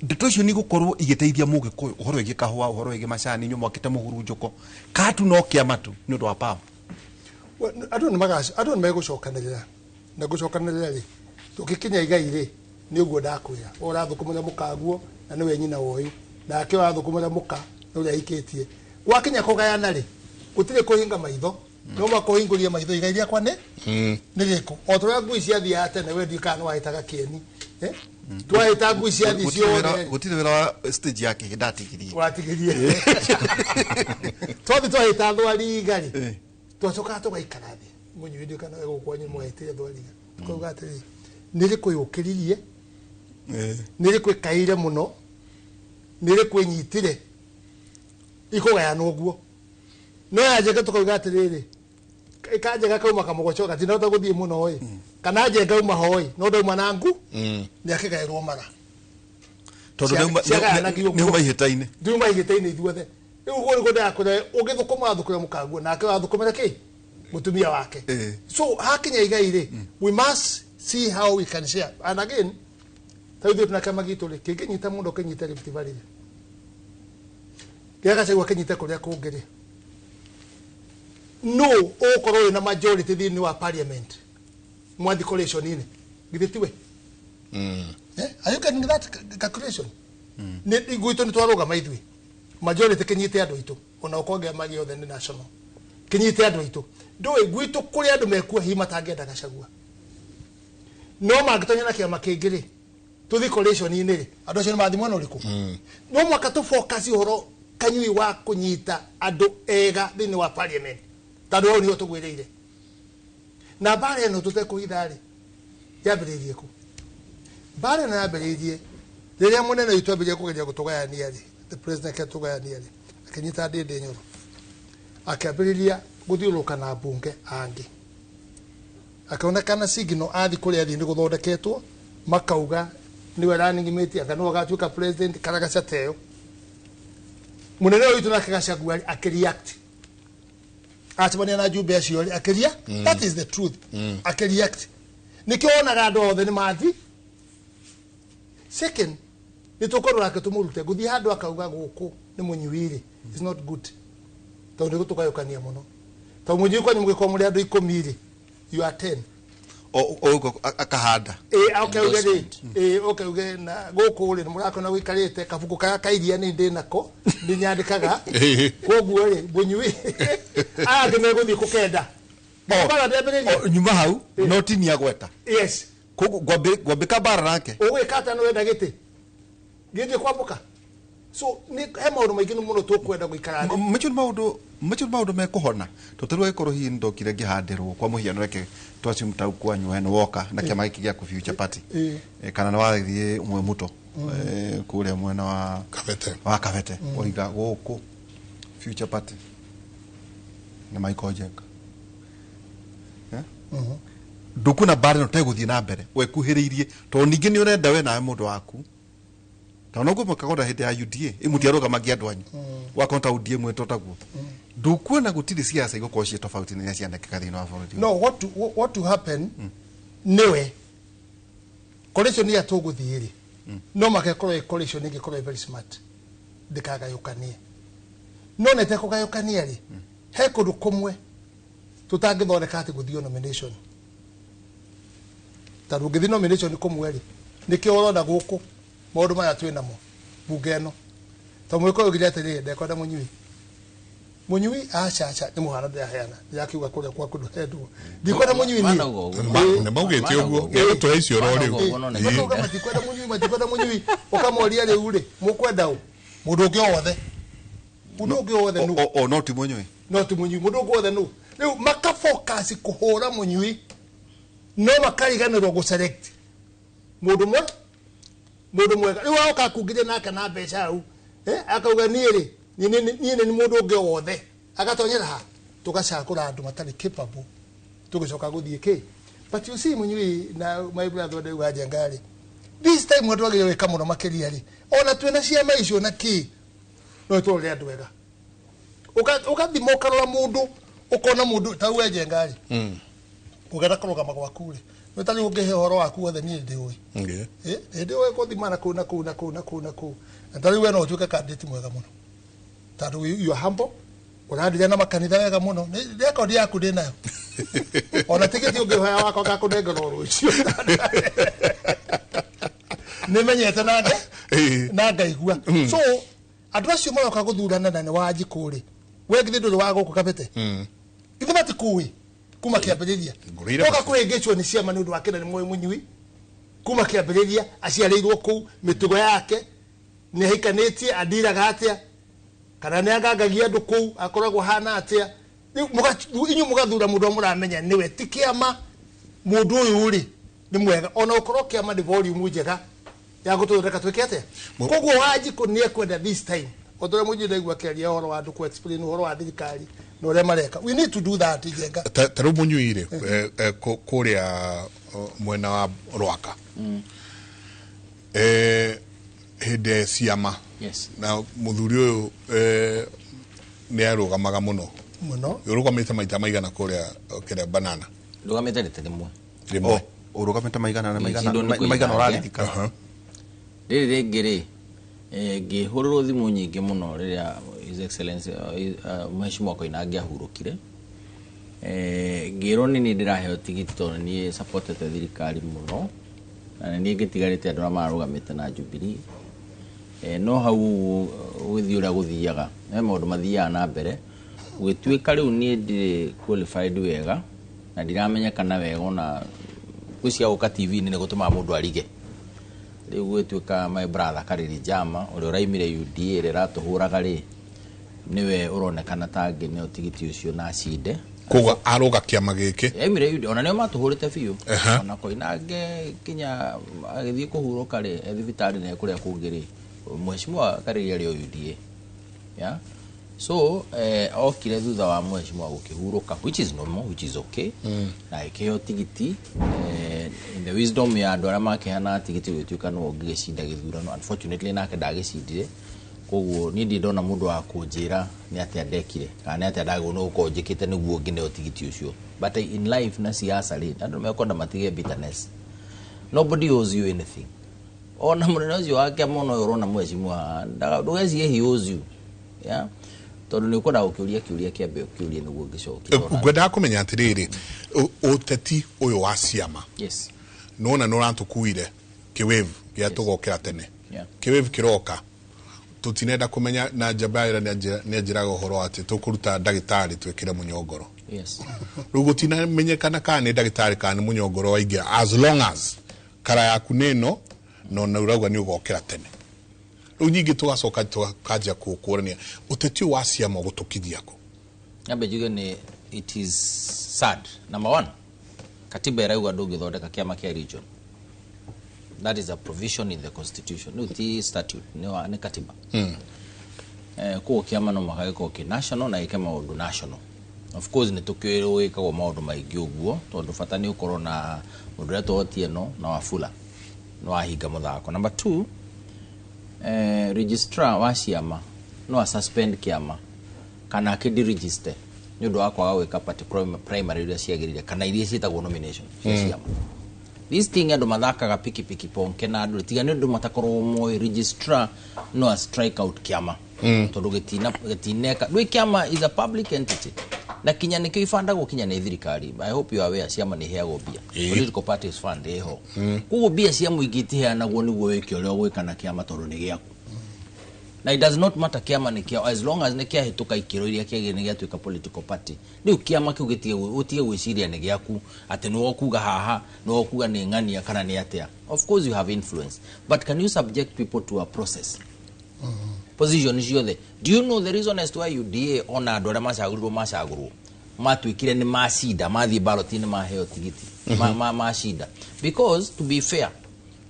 ndeto icio nĩ gũkorwo igĩteithia mũgĩkũyũ ũhoro wĩgiĩ kahũa ũhoro wĩgiĩ macani nyuo mwakĩte mũhurunjũko katu no kĩama tu nĩ ũndũ wa pawa andũ nĩ megũcokanĩrĩra na gũcokanĩrĩra rĩ tũgĩkinya igai rĩ nĩ ũguo ndakwĩra ũrathũkũmĩra mũkaguo na nĩwe nyina woyũ nake wathũkũmĩra mũka nĩ ũrĩa ahikĩtie gwakinya kũgayana rĩ gũtirĩ kũhinga maitho no makũhingũria maitho igai rĩakwa nĩ gĩkũ o tũrĩa ngui ciathiaga tene we ndiũĩ kana nĩ wahĩtaga kĩeni twahĩta ngui ciathiĩ ciothe gũtirĩ wĩra wa stage yake ndatigirie watigirie twathi twahĩta thwariga rĩ twacokaga tũgaikara thĩ mũnyuĩ ndiũĩ kana gũkwanyu mwahĩtire thwariga tukauga atĩrĩ nĩ rĩkũ yũkĩririe nĩ rĩkũ ĩkaire mũno nĩ rĩkũ ĩnyitire ikũgayanwo ũguo no yanjenge tũkauga atĩrĩrĩ kanjega kauma kamũgoco gatinahota gũthiĩ mũno ĩ kana njenga uma hoĩ no ndauma na ngu nĩ akĩgaĩrwo mara tondũ nĩuma ihĩta-inĩ ndiuma ihĩta-inĩ ithuothe rĩu ũguo nĩguo ndakũre ũgĩthũkũma wathũkũmĩra mũkaguo nake wathũkũmĩra kĩ mũtumia wake so hakinya igai rĩ we must see how we can share and again ta ithuĩ tuna kĩama gitũ rĩ kĩngĩnyita mũndũ kĩnyite Rift Valley gĩa Gachagua kĩnyite kũrĩa kũngĩ rĩ no ũkorwo wĩna majority thĩinĩ wa parliament mwathi coalition-inĩ githĩ tiwe are you getting that calculation nĩ gwitũ nĩ twarũgama ithuĩ majority kĩnyite andũ aitũ ona ũkonge magi othe nĩ national kĩnyite andũ aitũ ndũĩ gwitũ kũrĩ andũ mekua hihi matangĩenda Gachagua no mangĩtonya na kĩama kĩngĩ rĩ tũthi coalition-inĩ rĩ andũ acio nĩ mathi mwena ũrĩkũ no mwaka tũ focus ũhoro kanyui wa kunyita andu ega thini wa parliament tando wao nio tugwireire na bare no tutekuithari yambiririe ku bare na yambiririe riria munene witu ambirie kugeria gutugayania ri the president ketugayania ri akinyita ndinde nyoro akambiriria guthiuruka na bunge angi akaonekana signal athi kuria athi ndi guthondeketwo makauga niwe running mate akano agatuika president karaga chateo munene witu na kagacagua akireact atibania na jumbe acio akiria that is the truth akireact nikionaga andu othe ni mathi second nitukorora ketumurute guthi handu akauga guku ni munyiwire is not good tondu gutukayukania muno to munyi kwa nimugiko muri andu 10 you are 10 o akahanda okay na guku ri murakona gwikarite kabuku kaya kairia ni ndi nako ndi nyandikaga koguo ri bunyui ngime guthi kukenda baba ndebere nyuma hau no tini agweta yes koguo gwambika bara nake ugwikata no wenda giti githie kwambuka so ni he maundu maingi muno tukwenda guikara macho maundu mekuhona tutirwe ikoro hi ndokire ngihandirwo kwa muhiano reke twacim tau kwanyu hen woka na kiama giki gia ku future party kana na wathie umwe muto kuria mwena wa Kavete oiga guku future party na Michael Jenga ndukuna bare no teguthie na mbere wekuhiriirie to ningi ni urenda we nawe mundu waku tanogo makagoda hede ya UDA imutiaroga magiandu anyu wakonta UDA mweto taguo ndukuona gutiri siasa igokoshie tofauti ni ciandika thino wa bũrũri no what to happen niwe coalition ya tuguthiri no makekoro coalition ingikoro very smart ndikagayukanie no nete kugayukania ri he kundu kumwe tutangithondeka ati guthio nomination taru githi nomination kumwe ri nikio urona guku maundu maya twinamo bunge no to mwiko ugira atiri ndekwenda munyui acha ni muhana ndia heana yakiuga kuria kwa kundu hendu ndikwenda munyui ni ne maugete uguo to icio rori no kama ndikwenda munyui ukamoria riu ri mukwenda u mundu ungi othe no ti munyui mundu ungi othe no riu makafocus kuhura munyui no makariganirwo gu select mundu mwega riu oka kungire nake na mbeca au akauga niiri ni mundu ungi wothe agatonyera ha tugacakura andu matari capable tugicoka guthie ki but you see munyui na my brother de waje ngari this time watu wage weka muno makiria ri ona twena ciama icio na ki no tole andu wega ugathimo karora mundu ukona mundu ta waje ngari ugenda kuruga magwa kure wetali ungehe horo waku wothe ni ndi ui ndi ui kuthimana ku ndari we no tuke candidate mwega muno tatu you are humble unadia na makanitha wega muno ni record yaku ndi nayo ona tiketi ungehoya wako gakunenga no rucio nimenyete nande na ngaigua so andu acio maroka guthurana na ni wajikuri we githi nduri wa guku Kavete githi batikui kuma kiambiriria oka kurengechwo ni ciama ni undu wa kina ni moyo munyui kuma kiambiriria aciareirwo ku mitugo yake ni hikanitie adiraga atia kana ni agagagia andu ku akoragwo hana atia inyu mugathura mundu muramenya niwe tikiama mundu uyu ri ni mwega ona ukoro kiama ni volume njega ya gututhondeka twike atia koguo wajiko ni ekwenda this time odore mujire igwa keria horo wa andu ku explain horo wa thirikari no re mareka we need to do that Jenga taru munyuire kuria mwena wa Rwaka hede ciama na muthuri uyu ni arugamaga muno urugamite maita maigana kuria kire banana rugamite rimwe urugamite maigana orarithika riri ngiri ngihururwo thimu nyingi muno riria his excellency mheshimiwa Koinange ahurukire ngiro ni ndiraheo tigiti tondu ni supported thirikari muno na ni ngitigarite andu marugamite na Jubilee no hau withiura guthiaga maundu mathiaga na mbere gwituika riu ni ndi qualified wega na ndiramenyekana wega ona kucia uka TV ni gutuma mundu arige riu gwituika my brother Kariri Jama uri uraimire UDA rira tuhuraga ri niwe uronekana tagi ne otigiti ucio na cinde koga aroga kiama giki emire yudi ona nio matuhurite fiu ona koinange kinya agithie kuhuruka ri thibitari ne kuria kungiri mheshimiwa kariria ri UDA yeah. So okire thutha wa mheshimiwa gukihuruka, which is normal, which is okay. Na ikeo tigiti in the wisdom ya andu aria makihana tigiti gwituika no ngigicinda githurano, unfortunately nake ndagicindire. Koguo ni ndona mundu wa kunjira ni atia ndekire kana ni atia ndago no uko njikite niguo ngine otigiti ucio. But in life na siasa ri andu mekonda matige bitterness. Nobody owes you anything. Ona munene ucio wake muno urona mheshimiwa ndugecie he owes you, yeah. Tondu ni ukora ukiuria kiuria kiambe ukiuria niguo ngicokia gwenda kumenya atiriri uteti uyu wa ciama yes nona no rantukuire kiwave gia tugokera tene kiwave kiroka tutinenda kumenya na jabaira ni ajiraga uhoro ati tukuruta ndagitari twekire munyongoro yes rugo tina menyekana kana ndagitari kana munyongoro waingia as long as kara yaku neno no na uragwa ni ugokera tene unyingi tugacoka tukajia kukurania uteti wa ciama gutukithia ko nyambe juge ni it is sad. Number one, katiba irauga ndungithondeka kiama kia region. That is a provision in the constitution. No the statute ni katiba. Ko kiama no magako ki national na ikema maundu national. Of course ni tukiro ikagwo maundu maingi uguo tondu fatani ukorwo na mundu reto Otieno na Wafula no ahinga muthako. Number two, registrar wa ciama no a suspend kiama kana akidi register nyodo akwa aweka party primary iria ciagirire kana iria cietagwo nomination ciama. This thing ando mathakaga piki ponke na andu tiga nyodo matakorwo moy registrar no a strike out kiama tondu gitineka dwi kiama is a public entity na kinya nikio ifanda gukinya ni thirikari. I hope you are aware ciama ni heago bia political parties fund eho kugo bia cia muigiti heanagwo niguo wiki uria gwikana kiama tondu ni giaku. Na it does not matter kiama ni kia as long as ni kia hituka ikiro iria kia ni gia tuika political party riu kiama kiu utige gwiciria ni giaku ati no okuga haha no okuga ni ngania kana ni atia. Of course you have influence, but can you subject people to a process? Position is yothe. Do you know the reason as to why UDA ona andå arĩa macagũrirwo matuĩkire nĩ macida mathi ballot-inĩ maheo tigiti macida? Because to be fair,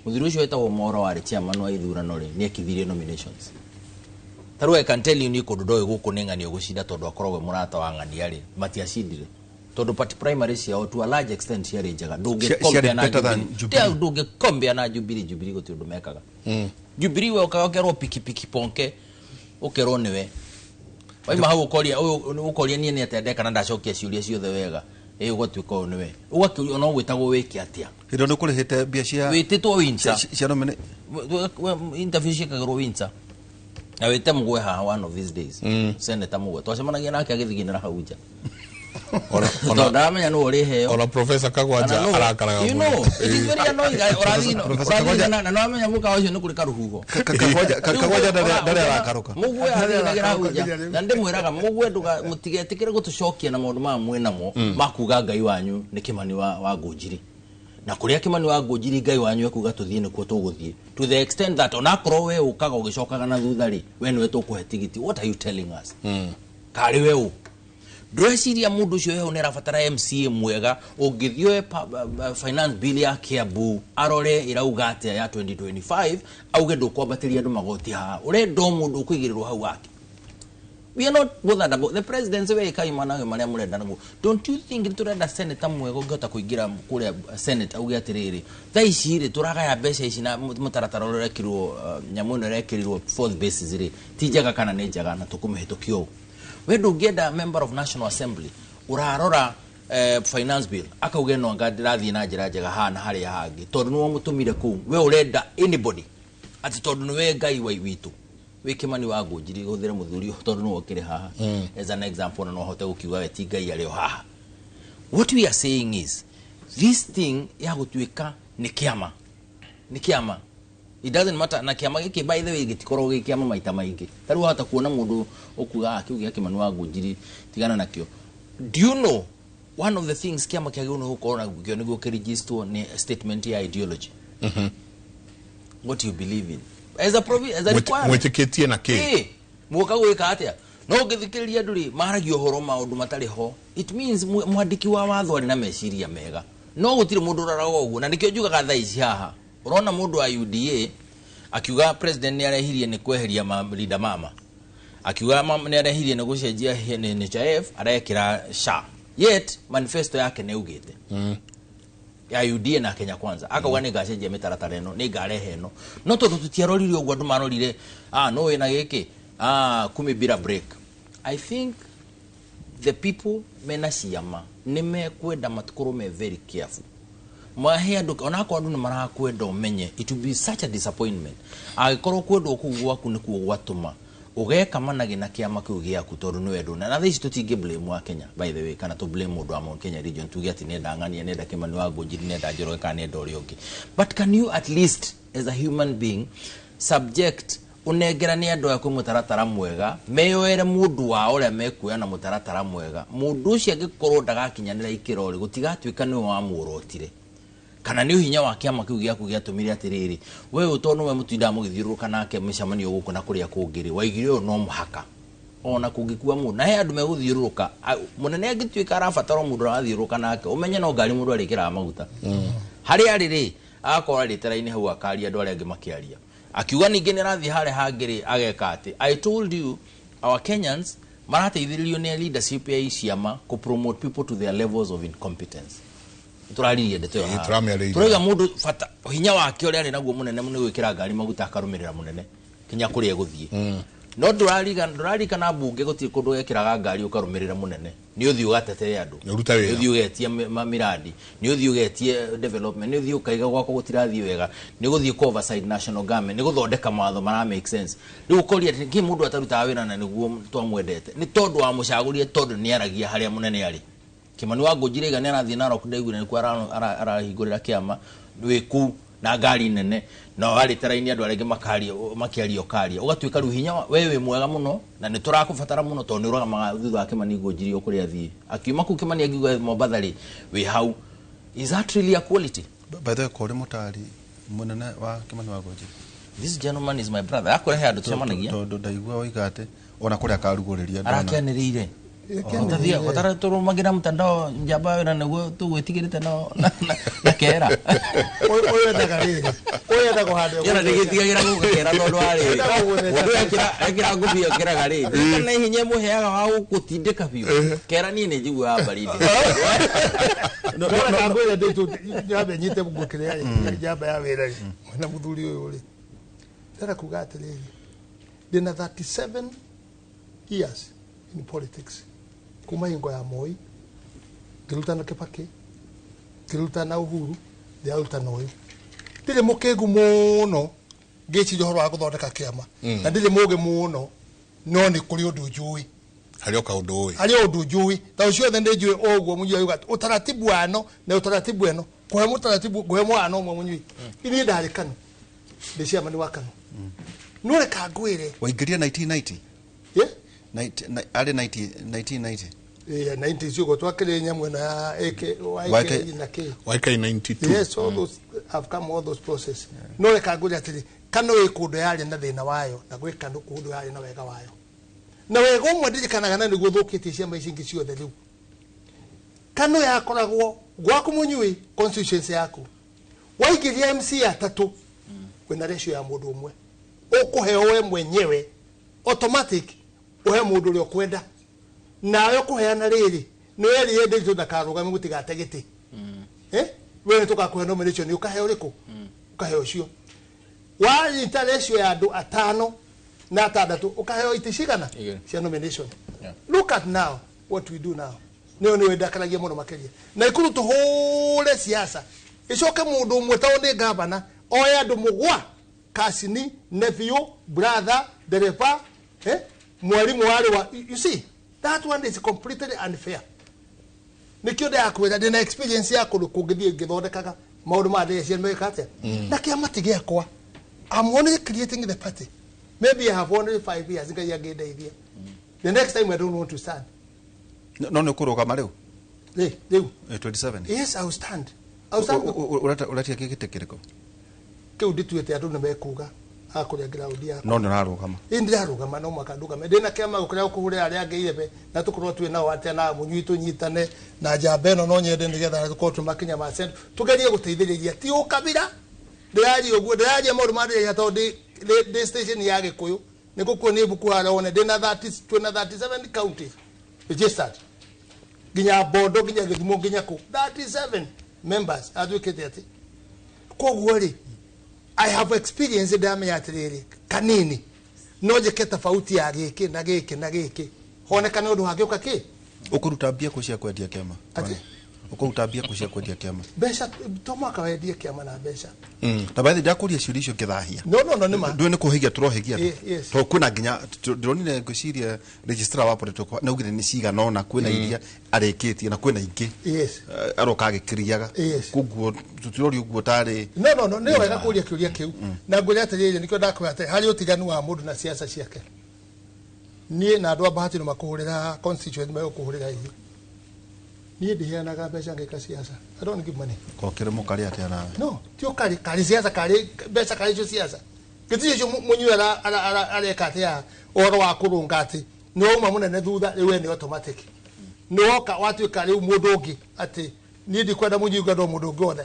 mũthuri ũcio wetagwo Mwaũra warĩ chairman wa ithurano rĩ nĩ ekithirie nominations. Tarũ I can tell you ni kũndũ ndoĩ gũkũ nĩ ng'ania gũcinda tondũ akoragwo mũrata wa ng'ania rĩ matiacindire tondũ party primary ciao to a large extent ciarĩ njega. Ndũngĩkombea na Jubilee gũtirĩ ũndũ mekaga. Jubilee we ukagerwo piki ponke ukerwo niwe waima hau ukoria nie ni atendeka na ndacokia ciuria ciothe wega ugatuika niwe ugakiuria no gwitagwo wiki atia hindo ni kurihite bia cia wititwo wincha cia nomene interview ciakagirwo wincha na wite mugwe haha one of these days senator mugwe twacemanagia nake agithiginira hau nja ona ndamenya no uri heo ona professor Kagwanja arakaraga you know it is very annoying urathina na no amenya muka ucio ni kuri karuhugo Kagwanja ndari arakaruka mugwe athinagira hau nja na ndimwiraga mugwe nduga mutigetikire gutucokia na maundu ma mwenamo makuga ngai wanyu ni Kimani wa Ngũnjiri na kuria Kimani wa Ngũnjiri ngai wanyu akuga tuthie ni kuo tuguthie to the extent that onakorwo we ukaga ugicokaga na thutha ri we niwe tukuhe tigiti. What are you telling us? Kari we ndweciria mundu ucio weho nerabatara MCA mwega ungithioe finance bill ya Kiambu arore irauga atia ya 2025 auge ndukwambatiria andu magoti ha urenda mundu ukwigirirwo hau wake. We are not bothered about the presidency we kaimana we maria murenda naguo. Don't you think turenda senator mwega ungihota kuingira kuria senate auge atiriri thaici ri turagaya mbeca ici na mutaratara uria rekirwo nyamu ino rekirirwo fourth basis ri ti njega kana ni njega na tukumihitũkio. We ndũngĩenda member of National Assembly urarora finance bill akauge no ngandirathie na njĩra njega hana harĩa hangĩ tondũ nĩwe mũtũmire kũu. We urenda anybody ati tondũ nĩwe ngai wa witũ we Kimani wa Ngũnjiri hũthĩre mũthuri tondũ nĩwe ũkĩrĩ haha as an example no hote gũkiuga we ti ngai arĩ haha. What we are saying is this thing ya gũtuĩka nĩ kĩama. It doesn't matter na kiama giki by the way gitikorwo gikiama maita maingi. Taru hata kuona mundu okuga akiugia Kimani wa Ngũnjiri tigana nakio. Do you know one of the things kiama kiagio no gukora gukio niguo kiregister ni statement ya ideology. What you believe in as a requirement. Mwetikitie na ki. Muka gwika atia. no ngithikiriria nduri maragio horo maundu matari ho it means mwandiki wa watho ari na meciria mega no gutire mundu rarago uguo na nikio njugaga thaa ici haha urona mundu wa UDA akiuga president ni arehirie ni kweheria leader mama akiuga ni arehirie ni gucenjia NHIF arekira SHA yet manifesto yake ne ugite ya UDA na Kenya Kwanza akauga ni gacenjia mitaratara eno ni garehe eno no tondu tutiarorire uguo andu marorire no wina giki kumibira break. I think the people mena ciama nime kwenda matukuru me very careful mahe andu onako andu marakwenda umenye it will be such a disappointment agikorwo kwendwo kugwa ku nikuo gwatuma ugeka managi na kiama kiu giaku tondu ni wendu na thisi tutingi blame wa Kenya by the way kana to blame mundu wa Mount Kenya region tugi ati nenda ngania nenda Kimani wa Ngunjiri nenda Njoroge kana nenda uri ungi but can you at least as a human being subject unegerania andu ya kumutaratara mwega meyoere mundu wa uria mekuya na mutaratara mwega mundu ucio agikorwo ndagakinyanira ikirori gutigatuika ni wa murotire kana ni hinya wa kiama kiu giaku giatumire atiriri wewe utono we mutinda mugithiruruka nake mishamanio guku na kuria kungiri waigire yo no muhaka ona kungikua mundu na he andu meguthiruruka munene agituika arabatara mundu arathiruruka nake umenye no ngari mundu arikira maguta hari ariri akora literaini hau akari andu aria angi makiaria akiuga ninge ni rathi hare hangiri ageka ati I told you our Kenyans marateithiririo ni leadership ya isiama ku promote people to their levels of incompetence turaririe ndeto yo turiga mundu fata hinya wake uri ari naguo munene ni gwikira ngari maguta akarumirira munene kinya kuri eguthie no ndurariga na bunge guti kundu gekiraga ngari ukarumirira munene ni uthi ugatetere andu ni uthi ugetie mamiradi ni uthi ugetie development ni uthi ukaiga gwako gutirathi wega ni guthie ku oversight national government ni guthondeka matho mara make sense ni ukoria ki mundu ataruta wira na niguo twamwendete ni tondu wa mucagurie tondu ni aragia haria munene ari Kimani wa Ngunjiri ga ni arathi na roku ndaigure ni kwa arahingurira kiama wiku na ngari nene no ari teraini andu arege makiario karia ugatuika ruhinya wewe mwega muno na ni turakubatara muno to ni uragamaga thutha wa Kimani Ngunjiri okuri athie akiuma ku Kimani agiuga Mombathari we how is that really a quality by the kore mutari munene wa Kimani wa Ngunjiri this gentleman is my brother akore he andu tumanagia to ndaigua oigate ona kuri akaruguriria ndana arakianirire Otathia otara toro magira mutandao njamba na niguo tugwitigirite no na kera oyo ndagarire oyo ndagohande yana ndigitigira gukera no ndwari oyo ekira ngubio kira gari kana hinya muheaga wa gutindika biu kera ni ni njigua baridi no ngwire ndeto nyabe nyite gukira ya njamba ya wera na muthuri oyo ri ndara kugatiriri ndina 37 years in politics kuma ingo ya Moi ngirutana Kibaki ngirutana Uhuru ndiarutana uyu ndire mukegu muno ngici johoro wa guthondeka kiama na ndire muge muno no ni kuri undu njui hari undu njui ta ucio the ndijui ogwo munyi yuga utaratibu ano na utaratibu eno kwa mutaratibu gwe mwana omwe munyi ini ndari kanu ndisia mani wakanu nore kagwire waingiria 1990 yeah 1990 yeah 90 sio twakire nyamwe na AK na K YK92 yes all those have come all those process no le kaguri atiri kano ikundo yari na thina wayo na gwika ndu kundu yari na wega wayo na wega umwe ndirikanaga na niguo thukitie ciama ici ingi ciothe riu kano yakoragwo gwaku munyui constituency yaku waigiria MC atatu kwina ratio ya mundu umwe ukuheo we mwenyewe automatic uhe mundu uri okwenda nawe kuheana riri no yeri yende ndakaruga mugutiga giti wewe tukakuhe nomination ukahe uriku ukahe ucio wa ratio ya andu atano na atandatu ukahe itishigana cia nomination look at now what we do now no ni ndakaragia muno makeria na ikuru tuhule siasa icoke mundu umwe tawo ni governor oya andu mugwa kasini nephew brother dereva mwalimu wale wa you see that one is completely unfair nikio da akwira ndina experience yako kugithie ngithondekaga maundu ma ndege cia mekate na kiama tigia kwa I'm only creating the party maybe I have only 5 years ngai agendeithia the next time I don't want to stand no no kuruga mareu leu 27 yes I will stand uratia kigite kiriko kiu ndituete andu ne mekuga akuria ground ya no ndarugama indirarugama no makandugama ndina kiama gukuria kuhuria ari angeire na tukorwo twi nao atia na munyu tunyitane na njamba eno no nyende ndigetha tukorwo tumakinya ma center tugerie guteithiriria ti ukabira ndiraji oguo ndiraji maundu mari ya tondi the station ya Gikuyu nikuko ni buku ara one ndina 37 counties registered ginya bondo ginya githimo ginya ku 37 members advocate ati koguo ri I have experienced dame ya tiriri kanini no jeke tofauti ya giki na giki na giki honekana undu hageuka ki ukuruta mbia kucia kwendia kiama ukuruta mbia kucia kwendia kiama besha tomaka wedie kiama na besha na baadhi ndakuria ciurisho kithahia no nima ndwe ni kuhigia turohigia to kuna ginya ndronire ngociria registrar wa protocol na ugire ni ciga no na kwina iria areketie na kwina ingi aroka gikiriaga kuguo tutirori uguo tari no ne wega kuria kiuria kiu na nguri atiriri nikyo ndakwate hari utiganu wa mundu na siasa ciake nie na andu abahati no makuhurira constituent mayo kuhurira hiyo nie ndiheanaga mbeca ngeka siasa I don't give money kokere mukari atia nawe no tio kari siasa kari mbeca kari cio siasa gitije cio munyuera areka atia oro wa kurunga ati no uma munene thutha riwe ni automatic no ka watu kari mundu ungi ati nie ndikwenda munyuga ndo mundu ungi othe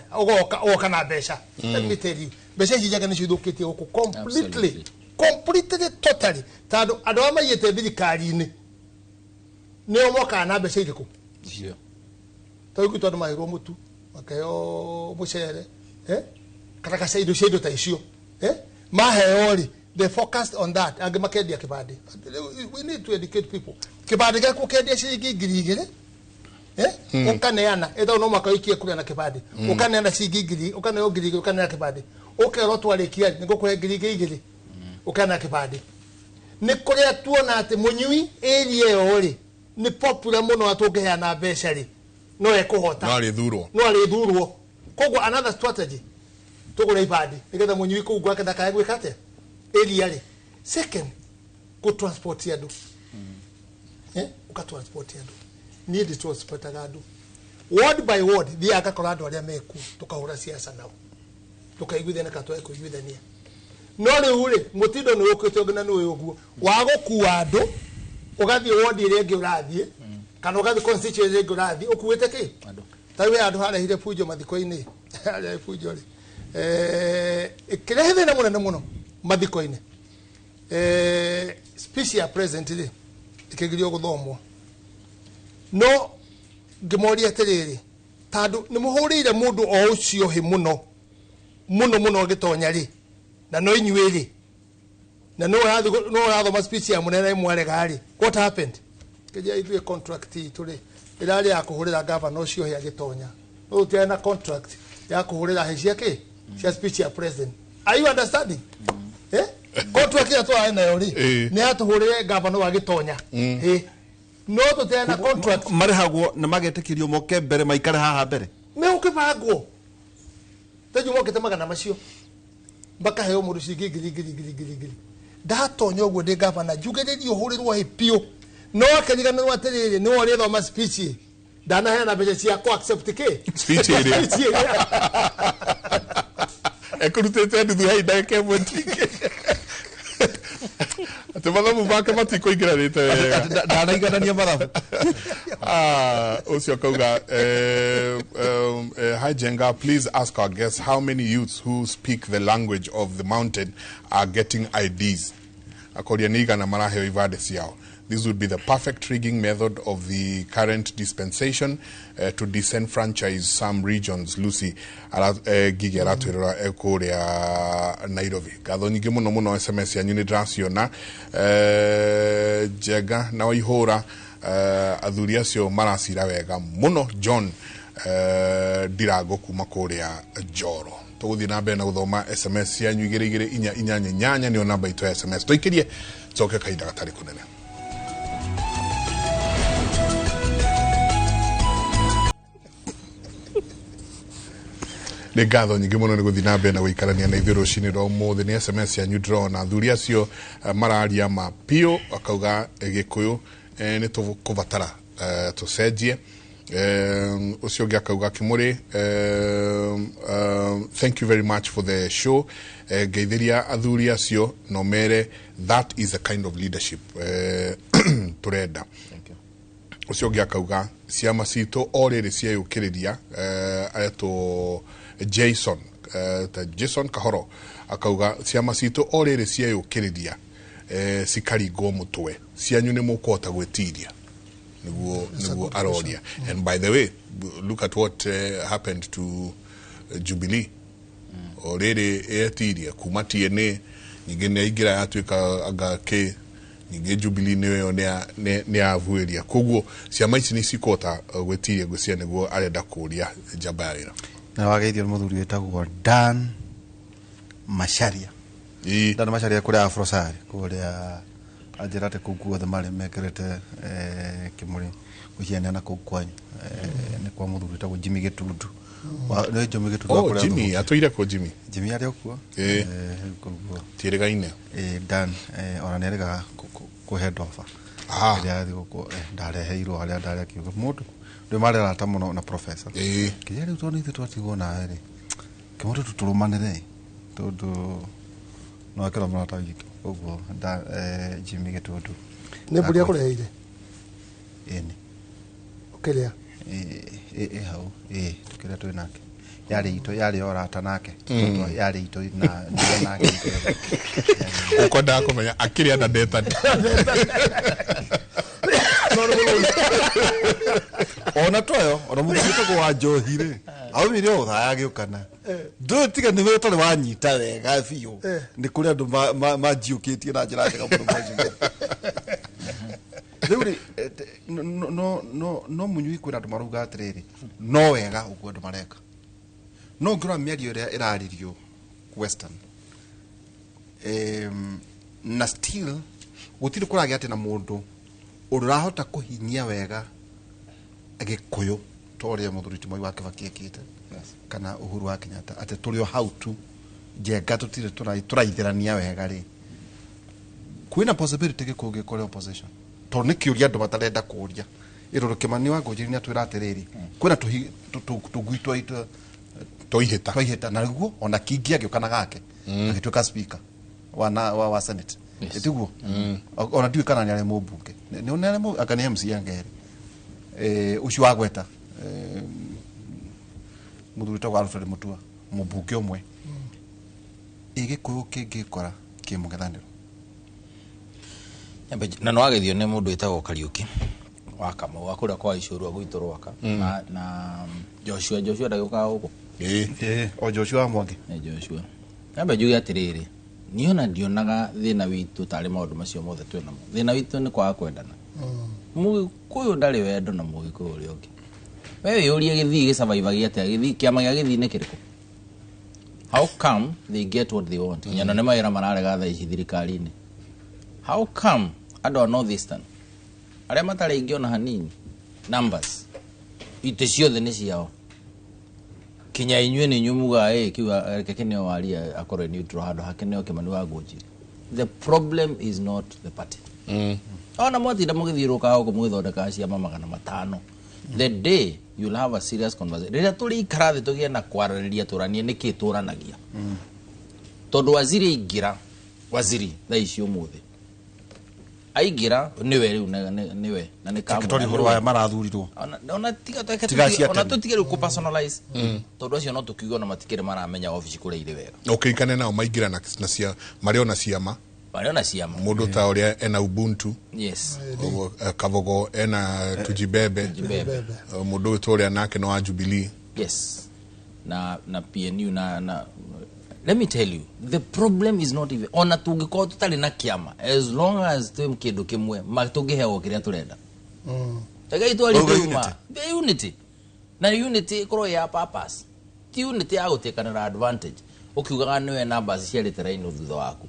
ogoka na mbeca let me tell you mbeca ijaga ni cidhukitie guku completely totally tando andu amayete thirikari-ini nio moka na mbeca iriku cio toigu tondu mahirwo mutu makeo mucere karaka indo cia indo ta icio maheo ri they focused on that ange makendia kibandi we need to educate people kibandi gaku kendia ciringi 2,000 ukaneana etho no makaikie kuria na kibandi ukaneana ciringi 2,000 ukaneo 2,000 ukaneana kibandi ukero twarikia nigukuhe 2,000 ukana kibandi ni kuria tuona ati munyui area yo ri ni popular muno atungeana mbeca ri no ekuhota no ari thurwo koguo another strategy tugure ibadi nigetha munyui ku gwake ndakae gwikate area ri second ku transport yandu uka transport yandu need transport yandu word by word thia akakora andu aria meku tukahura siasa nao tukaiguithana katwa kuiguithania no ri uri mutindo ni ukite ngina ni uguo wagukuwa andu ugathie ward ire ngi urathie kana ugathie constituency ire ngi urathie ukuwite ki tawe andu harehire fujo mathiko-ini ari fujo ri kirehithina muno mathiko-ini species ya present ri ikigirio guthomwo no ngimoria atiriri tandu ni muhurire mundu o ucio hi muno gitonya ri na no inyuiri na no yathoma speech ya munene mware gari what happened keja ithuĩ contract ituri irari ya kuhurira governor ucio ya gitonya no tiana contract ya kuhurira heshia ki cia speech ya president are you understanding contract ya twa ena yori ni atuhurire governor wa gitonya no tutiana contract marihagwo na magetikirio moke mbere maikare haha mbere me ukibagwo teju moke temagana macio baka heo mundu cingi giri ndatonya uguo ndi governor njugiririo hurirwo hipio no akariganirwo atiriri ni wori thoma speech ndana hena mbeca cia ku accept ki speech iria ekurutete nduthu hai ndake mwetike ati mathabu make matikuingiranite wega ndanaiganania mathabu ucio kauga hi Jenga, please ask our guests how many youths who speak the language of the mountain are getting IDs akoria niga na maraheo ivade ciao. This would be the perfect rigging method of the current dispensation to disenfranchise some regions. Lucy gigi aratwirira ekuria Nairobi. Gatho nyingi muno SMS ya nyuni draciona Jega na waihura athuri acio maracira wega muno. John Dirago kuma kuria Njoro. Tuguthi na mbere na guthoma SMS ya nyugire 288 nio namba itu ya SMS. Toikirie coke kaida gatari kunene. Nĩ ngatho nyingĩ mũno nĩ gũthiĩ na mbere na gũikarania na ithuĩ rũcinĩ rwa ũmũthĩ. Nĩ SMS ya Newdraw na athuri acio mararia mapio akauga Gĩkũyũ nĩ tũkũbatara tũcenjie ucio ngakauga Kimuri, thank you very much for the show. Geithiria athuri acio no mere that is a kind of leadership turenda. Thank you. Ucio ngakauga ciama cito oriri ciayukiriria ato Jason Jason Kahoro akauga ciama cito oriri ciayukiriria sikaringo mutwe cianyu ni mukota gwetiria niguo aroria. And by the way, look at what happened to Jubilee. Already etiria kuma TNA nyingine igira yatuika agake nyinge Jubilee niyo ne avueria koguo ciama ici ni cikota gwetiria gucia niguo arenda kuria jabaira na wageithio muthuri wetagwo Dan Macharia. Dan Macharia kuria Afrosari kuria ajerate kuguo the mari mekerete Kimuri kuciana na kukwanyu ni kwa muthuri wetagwo Jimmy Getundu. No Jimmy Getundu kuria Jimmy atoire ko Jimmy ari okuo kuguo tiregaine Dan ona nerega ku head offer ya thiko ndareheirwo aria ndare kiugo mundu ndio mari rata muno na professor kijari utoni ithu twatigwo na ri kimundu tuturumanire tondu no akira mrata wiki uguo Jimmy Getundu ne buria kureire eni ukiria hau tukira tu nake yari orata nake yari ito na nake ukonda kumenya akiria na data ona toyo ona muthito kwa Njohire au mirio thaya giukana ndo tiga ni wetore wanyita wega biu ni kuri andu majiukitie na njira njega muno majiukitie Deuri no munyui kwira andu maruga atiriri no wega uguo andu mareka no ngura miario ria iraririo western na still gutiri kuragi ati na mundu urahota kuhinyia wega agikuyu toria muthuriti Moi wa Kibaki ekite kana Uhuru wa Kenyatta ati turio how to jenga tutire turaithirania wega ri kwina possibility gikugi kore opposition to ni kiuria andu matarenda kuria iroro Kimani wa Ngũnjiri ni atwira atiriri kwina tugwitwa ito toihita na guo ona kingia giukana gake agituka speaker wa senate etiguo ona ndiwe kana ni ale mubunge ni onere mu akani MC yangere ucio wagweta muthuri to Alfred Mutua mubunge umwe igikuyu kingikora kimugethaniro na no agethio ne mundu etagwo Kariuki wakama wakura kwa icuru agwitorwo waka na Joshua ndagioka huko o Joshua Mwangi Joshua ambe jugi atiriri niona ndionaga thina witu tari maundu macio mothe twina mo thina witu ni kwa kwendana Mukuyu ndari wendo na Mugikuyu uri ungi wewe yuria githii gisurvive giatia githii kiama gia githii ni kiriko how come they get what they want nyana ne maira mararega tha ici thirikari-ini how come ado North Eastern aria matare ingiona hanini numbers ite ciothe ni ciao kinya inywe ni nyumuga kiwa kekeneo waria akore neutral hado hakeneo Kimani wa Ngũnjiri. The problem is not the party ona moti da mugithiruka huko mugithondeka ciama 500 the day you'll have a serious conversation rira turi ikarathi tugie na kwaraniria turanie niki turanagia tondu waziri ingira waziri tha icio muthi aigira niwe riu niwe na ni kamu tori horo wa marathurirwo ona tiga ona tutigere ku personalize tondu acio no tukiuga na matikire maramenya office kure ire wega ukikane nao maingira na cia mariona ciama mundu ta uria ena Ubuntu yes Kavogo ena Tujibebe mundu ta uria nake no wa Jubilee yes na PNU na let me tell you the problem is not even ona tungiko tutari na kiama as long as twem kindu kimwe matungihewo kiria turenda tagai twari tuma the unity na unity kro ya purpose ti unity ya gutekanira advantage ukiugaga niwe numbers cia literaini thutha waku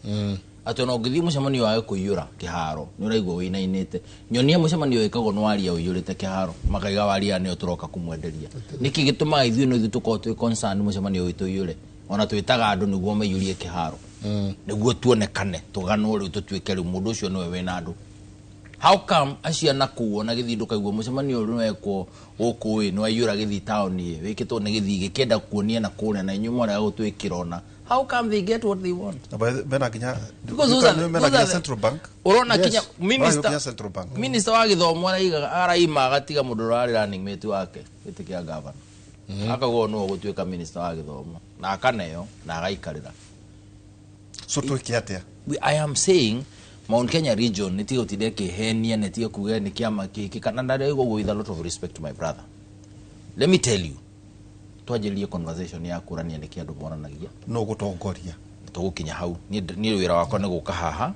atona ngithi mucemanio wae kuiyura kiharo ni uraigwo winainite nyonia mucemanio wikagwo no waria uiyurite kiharo makaiga waria ni uturoka kumwenderia niki gituma ithuĩ no ithuĩ tuko twi concern mucemanio witu uiyure ona twitaga andu niguo mayurie kiharo niguo tuonekane tugano riu tutuike riu mundu ucio niwe wena andu how come aciana kuo na githindo kaigwo mucemanio uri weko guku no ayura githi town ye wikitwo ni githi gikenda kuonia na kuria na inyumo ra gutwikirona. How come they get what they want? Bena kinya because central bank. Urona kinya minister wa githomo araima agatiga mundu rari running mate wake gitikia governor. Akagwo no gutwika minister wa githomo na akaneo na agaikarira. So twikiatia. I am saying Mount Kenya region nitigo tideke henia nitigo kuge ni kiama kiki kana ndarego with a lot of respect to my brother. Let me tell you. Twajelie conversation ya kurania ni kiandu moranagia no gutongoria tugukinya hau ni wira wakwa ni guka haha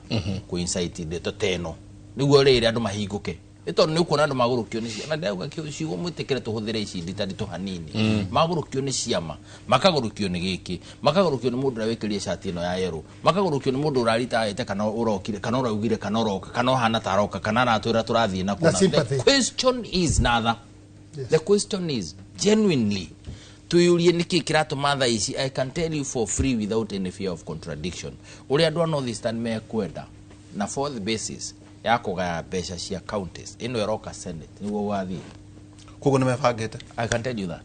ku insight ndeto teno niguo riri andu mahinguke ito ni ukona andu magurukio ni na ndauga ciugo mwitikire tuhuthire ici nditari tu hanini magurukio ni ciama makagurukio ni giki makagurukio ni mundu rawikirie shati ino ya yero makagurukio ni mundu urarita aite kana urokire kana uraugire kana uroka kana hana taroka kana natwira turathie na kuna. The question is nada. Yes. The question is genuinely tuyurie niki kirato matha ici. I can tell you for free without any fear of contradiction. Uri andu no this stand me kwenda na for the basis ya kugaya besha cia counties ino eroka senate niwo wathi kugo ni mebangite. I can tell you that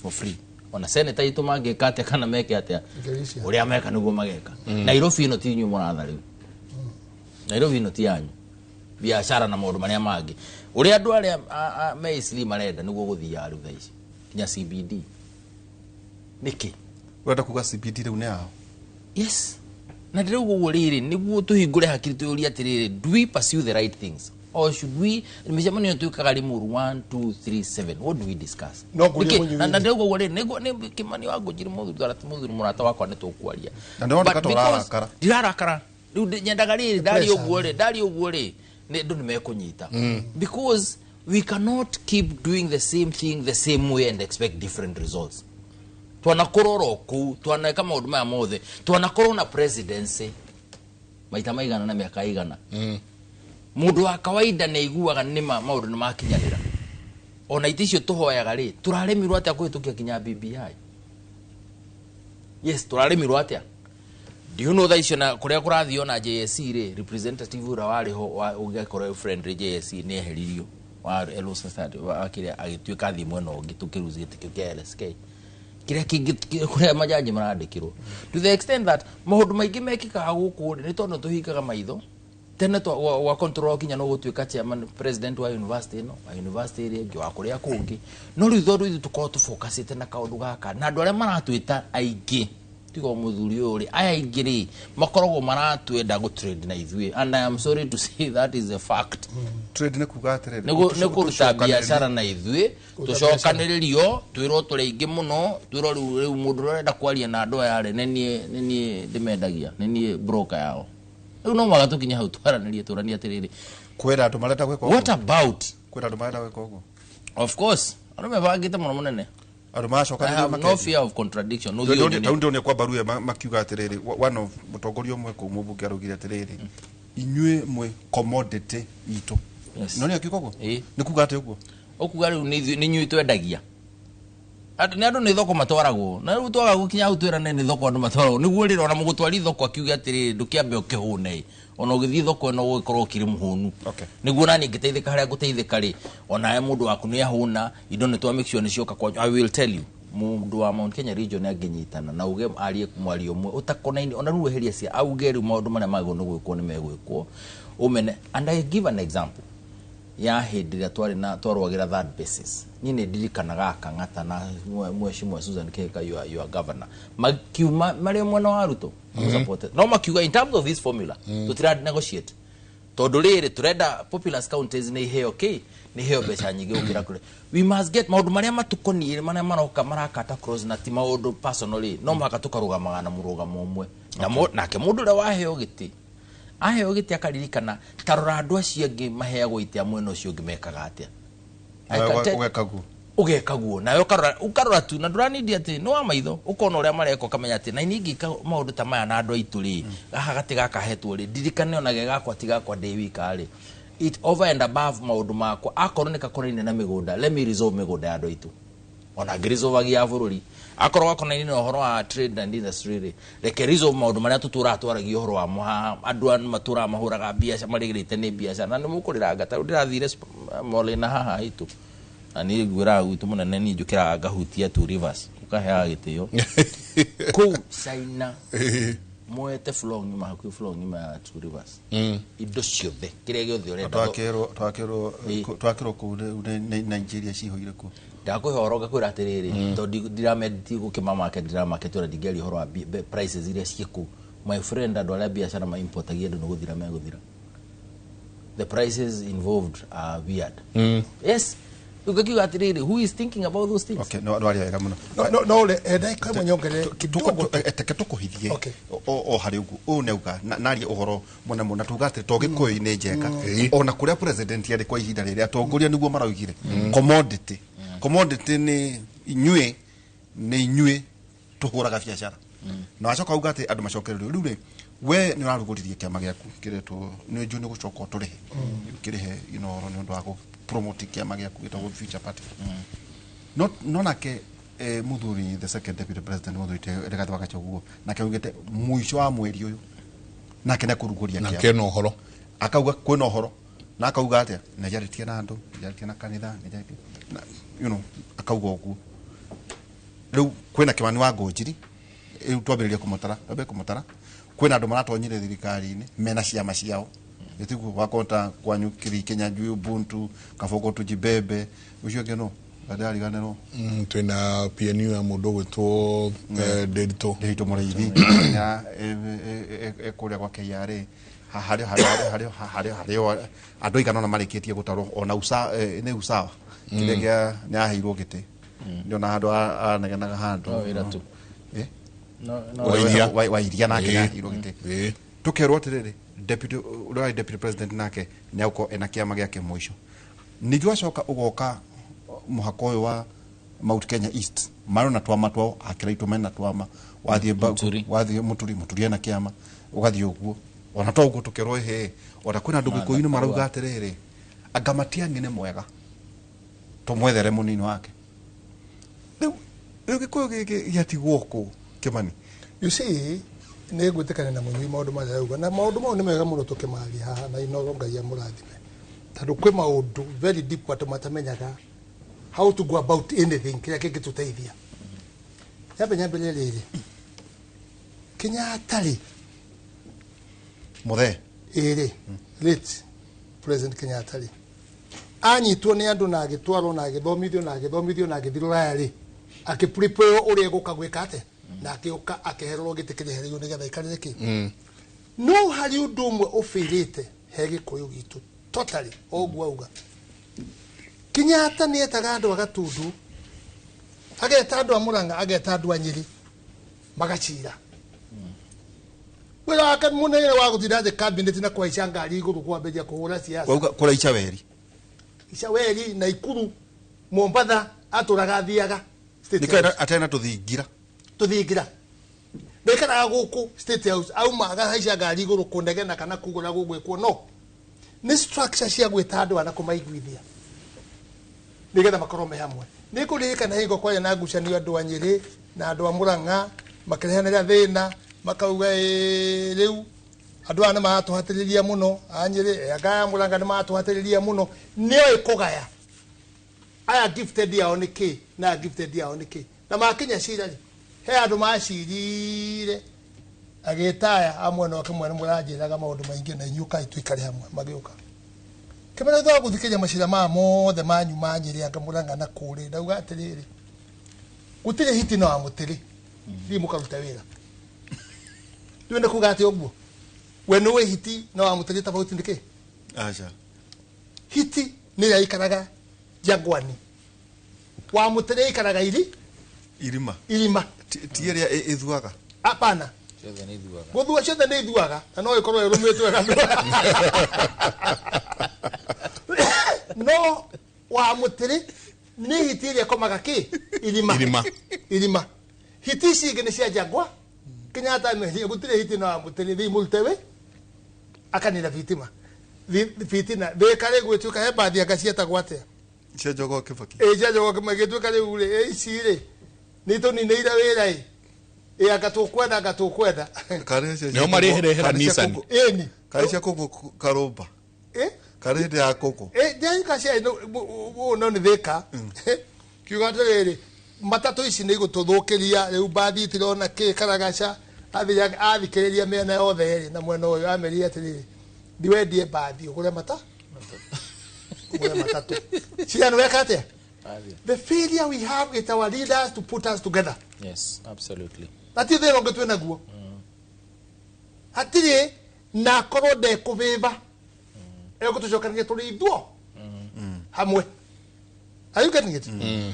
for free. Ona senate itu mageka atia kana meke atia uri ameka niguo mageka. Nairobi no ti nyu muratha riu. Nairobi no ti anyu biashara na maundu maria mangi uri andu aria me isli marenda niguo guthia riu tha ici kinya CBD niki urenda kuga CBD riu ni ao. Yes, na ndire guo riri niguo tuhingure hakiri tuyuri atiriri, do we pursue the right things or should we micemano tuikaga rimuru 1 2 3 7 what do we discuss no kuri na ndire guo riri niguo ni kimani wangu jiri muthuri murata wakwa ni tukwaria na ndona katorarakara dirarakara riu nyendaga riri ndari uguo ri ni ndu nimekunyita because we cannot keep doing the same thing the same way and expect different results. Twanakororo ku twaneka maundu maya mothe twanakorwo na presidency maita maigana na miaka igana mundu wa kawaida ne iguaga nima maundu ni makinyanira ona iticio tuhoyaga ri turaremirwo atia kuhitukia kinya BBI. Yes, turaremirwo atia. Do you know that icio na kuria kurathio na JSC ri representative ura wari ho ugekorwo friend JSC ni eheririo wa Elo Society wa kiria agituika thimwe no ngitukiruzi gitikio kia LSK kiria kuria majaji marandikirwo to the extent that maundu maingi mekikaga guku ni tono tuhikaga maitho tene to wa control kinya no gutuika chairman president wa university no wa university iri ngi wa kuria kungi no riu thodu tuko tu focusite na kaundu gaka na andu aria maratwita aingi tigo muthuri uri aya ingiri makorogo maratwenda go trade na ithuĩ and I am sorry to say that is a fact. Trade ne kuga atiriri ne kuruta biashara na ithuĩ tucokanĩrĩrio twĩrwo tũrĩ aingĩ mũno twĩrwo rĩu mũndũ ũrenda kwaria na andũ aya rĩ nenie ndĩmendagia nenie broker yao rĩu no mwaga tũkinya hau twaranĩrie tũrania atiriri kwera andũ marenda gwĩka ũguo. What about kwera andũ marenda gwĩka ũguo? Of course andũ mebangĩte mũno mũnene. I have no fear of contradiction. No ndio ne kwa barua makiuga atiriri one of mutongoria umwe ku mubunge arugire atiriri inyue mwe commodity itu. No ni akiuga uguo ni kuga ate uguo okuga riu ni nyui twendagia ni andu ni thoko matwaragwo na riu twaga gukinya au twirane ni thoko andu matwaragwo niguo rira ona mugutwari thoko akiuga atiriri ndukiambe ukihune ona ugithi thoko no gukorwo kiri muhunu niguo nani ngiteithika haria guteithika ri ona ya mundu waku ni ahuna indo ni twa make sure ni cioka kwa. I will tell you mundu wa Mount Kenya region aginyitana na uge arie kumwari umwe utakonaini ona ru heria cia auge ri maundu maria mago no gwikwo ni megwikwo umene. And I give an example ya hindi ya twarwagira that basis nyine ndirikanaga kangata na mheshimiwa Susan Keka your governor makiuma mari mwana wa Ruto support no makiuga in terms of this formula to try to negotiate tondu riri turenda populous counties ni heo ni heo becha nyingi ukira kule we must get maundu maria matukoniire maria maroka marakata cross na ti maundu personally no maka tukarugamaga na murugamo umwe na ke mundu ria waheo giti aheo giti akaririkana tarora andu acio angi maheagwo itia mwena ucio ungi mekaga atia ugekaguo nayo ukarora tu na nduranidia ati no wa maitho ukona uria mareko kamenya ati na iningi maundu ta maya na andu aitu ri gaha gati gaka hetwo ri ndirikane ona gegakwa tigakwa ndi wika ri it over and above maundu makwa akorwo ni kakoraine na migunda let me resolve migunda ya andu aitu ona ngirizo wagia bururi akorwo akona ni horo wa trade and industry ri rekerizo maundu maria tutura atwaragi horo wa muha andu an matura mahuraga biacara marigirite ni biacara na ni mukurira ngata ndirathire mole na haha itu ani gwira gwitu munene ni njukira ngahutia tu rivers ukahea gitio ku saina moete flow ni mahaku flow ni ma tu rivers indo ciothe kiria giothe urenda twakiro ku Nigeria cihoire ku ndakuhoroga kwira atiriri to ndiramedi gukima market market ora digeri horo prices iria ciku my friend ando ala biashara ma import agiendo no guthira me guthira the prices involved are weird yes ugakiwa atiriri who is thinking about those things okay no ari wega muno no le edai kwa monyongere kidogo eteketukuhithie o hari ugu neuga nari uhoro mona tugate togikuini njeka ona kuria president yari kwa ihinda riri atongoria niguo maraugire commodity ni inyue tuhuraga biashara na acoka uga ati andu macokererio riu we ni uraruguririe kiama giaku kiretwo ni njuni gucoka turihe kirihe inoro ni undu wa promote kiama giaku gitagwo Future Party no nake muthuri the second deputy president muthuri Rigathi wa Gachagua nake ugite muico wa mweri uyu nake na kuruguria kiama nake no horo akauga kwina horo na akauga atia na jaritie na andu jaritie na kanitha na akauga uguo riu kwina kimani wa Ngonjiri twambiriria kumutara kwina andu maratonyire thirikari-ini mena ciama ciao etiku wakonta kwanyu Kenya juu Ubuntu Kafoko Tujibebe ucio ngeno badali ganero twina PNU ya mundu gwitwo Dedito Mureithi na ekuria kwa KRA hari andu igana na marikitie gutarwo ona ni usawa kidegia ni ahirwo giti ndio na handu anegenaga handu wa iria nake ahirwo giti tukerwo atiriri deputy president nake ni uko ena kiama giake mwisho nijua coka ugoka muhako uyu wa Mount Kenya East marona twama twao akiraitwo mena twama wathie muturi ena kiama ugathie uguo ona to uguo tukerwo he ona kwina ndugu koinu marauga atiriri agamatia ngine mwega tumwethere munini wake riu gikuyu giki giatigwo ku Kimani you see ne gutekana na munyi maundu ma rauga na maundu mau ni mega muno tukimari haha na inoro ngai amurathime tondu kwi maundu very deep watu matamenyaga how to go about anything kiria kingituteithia nyambele riri Kenyatta muthe late president Kenyatta anyitwo ni andu na agitwarwo na agithomithio na agithiro raya akiprepare uria guka gwika ate na akiuka akeherwo gitikire herio nigetha ikarire ki no hari undu umwe ufirite he Gikuyu gitu totally ogwa uga Kenyatta ni etaga andu agatundu ageta andu amuranga ageta andu anyiri magachira wala aka munene wa guthira the cabinet na kwa ishangari iguru kwambeja kuhura siasa kula Ichaweri na Ikuru Mombasa aturaga thiaga nikenda atena tuthingira bekara guku state house au maga haica ngari iguru kundege na kana kugura gugwikwo no ni structure cia gwita andu ana kumaiguithia nigetha makorome hamwe ni kuririka na hingo kwa na ngucanio andu anyiri na andu a Murang'a makirehanira thina makauga riu andu ana mahatuhatiriria muno anyiri agaya Murang'a ni mahatuhatiriria muno nio ikugaya aya gifted yao ni ki na gifted yao ni ki na makinya cirari he andu macirire agitaya amwe no kimwe muranjiraga maundu maingi na inyuka itwikare hamwe magiuka kimena twa guthikiria macira ma mothe manyu manyiri anga Murang'a na kuri ndauga atiriri gutire hiti no amutiri ndi mukaruta wira twende kugati ogwo we no hiti no amutiri tofauti ndiki acha hiti ni yaikaraga Jangwani wa mutire ikaraga irima tieria ithuaga apana ciothe ni ithuaga guthua ciothe ni ithuaga na no ikorwo irumitwe gandu no wa mutire ni hitiria komaga ki irima hiti cingi ni cia Jangwa Kenyatta ni gutire hiti no wa mutire thi multewe akanira vitima bekare gwituka he baadhi agacieta gwate cia Njogo Kibaki cia Njogo Kibaki gĩtuĩka rĩu rĩ ici rĩ nĩtũninĩire wĩra agatukwenda nĩo marĩherehera Nissan kari cia kũngũ Karũmba kari hĩndĩ ya kũngũ njaika no nĩ thĩka kiuga atĩrĩrĩ matatũ ici nĩ igũtũthũkĩria rĩu mbathi itirona kĩ Karagaca athikĩrĩria mĩena yothe rĩ na mwena ũyũ amerie atĩrĩrĩ ndiwendie mbathi ũgũre matatũ ciana weka atĩa. The failure we have with our leaders to put us together. Yes, absolutely. Ati thä ronge twä naguo hatirä na korwo ndekå bä ba egå tå cokanä tå rä ithuo hamwe ayukanä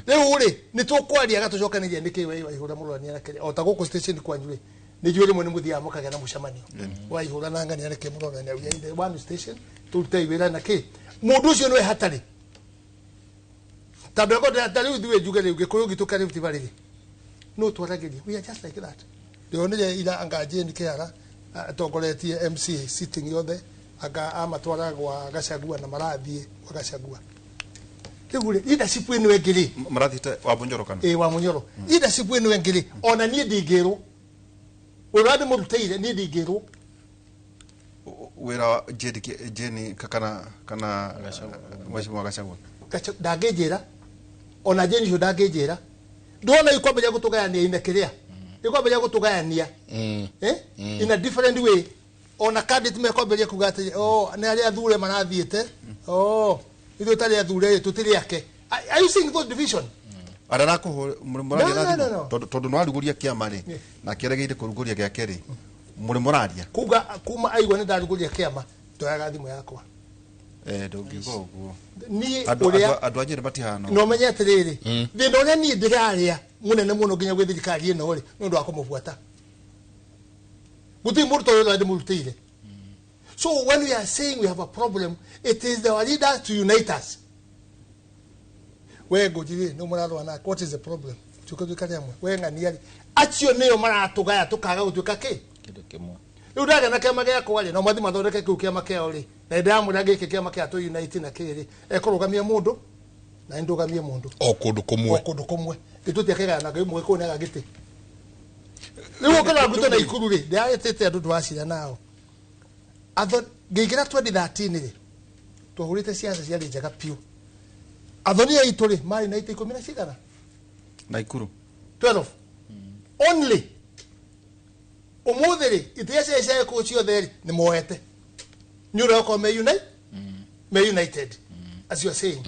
rä u rä nä tå kwaria agatå cokanä ria nä kä waihå ra må rwania na kä o ta gå kå station kwanyu rä nä njuä rä mwe nä må thiaga må kagä na må camanio waihå ra na ngania nä kä må rorania one station tå rute wä ra na kä må ndå å cio nä we hatarä tandå rä u thiä njuge rä u gä kå yå gitå ka rä u tibarä rä no twarageria we are just like that ndionire ira anga Jane Kiara atongoretie MCA sitting yothe anga amatwara gwa Gachagua na marathie gwa Gachagua kigure leadership ino engiri marathite wa Munyoro kana wa Munyoro leadership ino engiri ona nie ndingirwo urade muruteire nie ndingirwo wera Jane kana Mheshimiwa Gachagua ndangĩnjĩra ona Jane cio ndangĩnjĩra ndona ikwambia gutugayania ina kiria ikwambia gutugayania in a different way ona candidate me kwambia kugata ni ari athure marathiete ithu tari athure tutiri yake are you seeing those division arara ko muraria tondu no ariguria kiama ri na kiregeire kuruguria gya keri muri muraria kuga kuma aigwa ni ndaruguria kiama toyaga thimu yakwa ndungiuga uguo ni uria andu anyire matihano no menye atiriri thina uria ni ndiraria munene muno nginya gwi thirikari ino ri ni ndu akomubuata guti murto yo ndi murutire. So when we are saying we have a problem, it is our leaders to unite us. We go jiri no muraro na what is the problem tukadukari amwe we ngani acio niyo maratugaya tukaga gutuika ki kidu kimwe riu ndaga na kiama gya kwali no mathi mathondeke kiu kiama kiao ri na ndamura giki kiama kia to unite na kiri ekurugamia mundu na ndugamia mundu o kundu kumwe itutiakaga na imwe ko na giti riu kana guto na ikuru ri ndiagitete andu twacira nao atho ngigira 2013 ri tuhurite siasa cia njega piu athoni aitu ri mari na 10 cigana na ikuru 12 only omothere itiace cia ko cio theri ni moete nyura ko me united as you are saying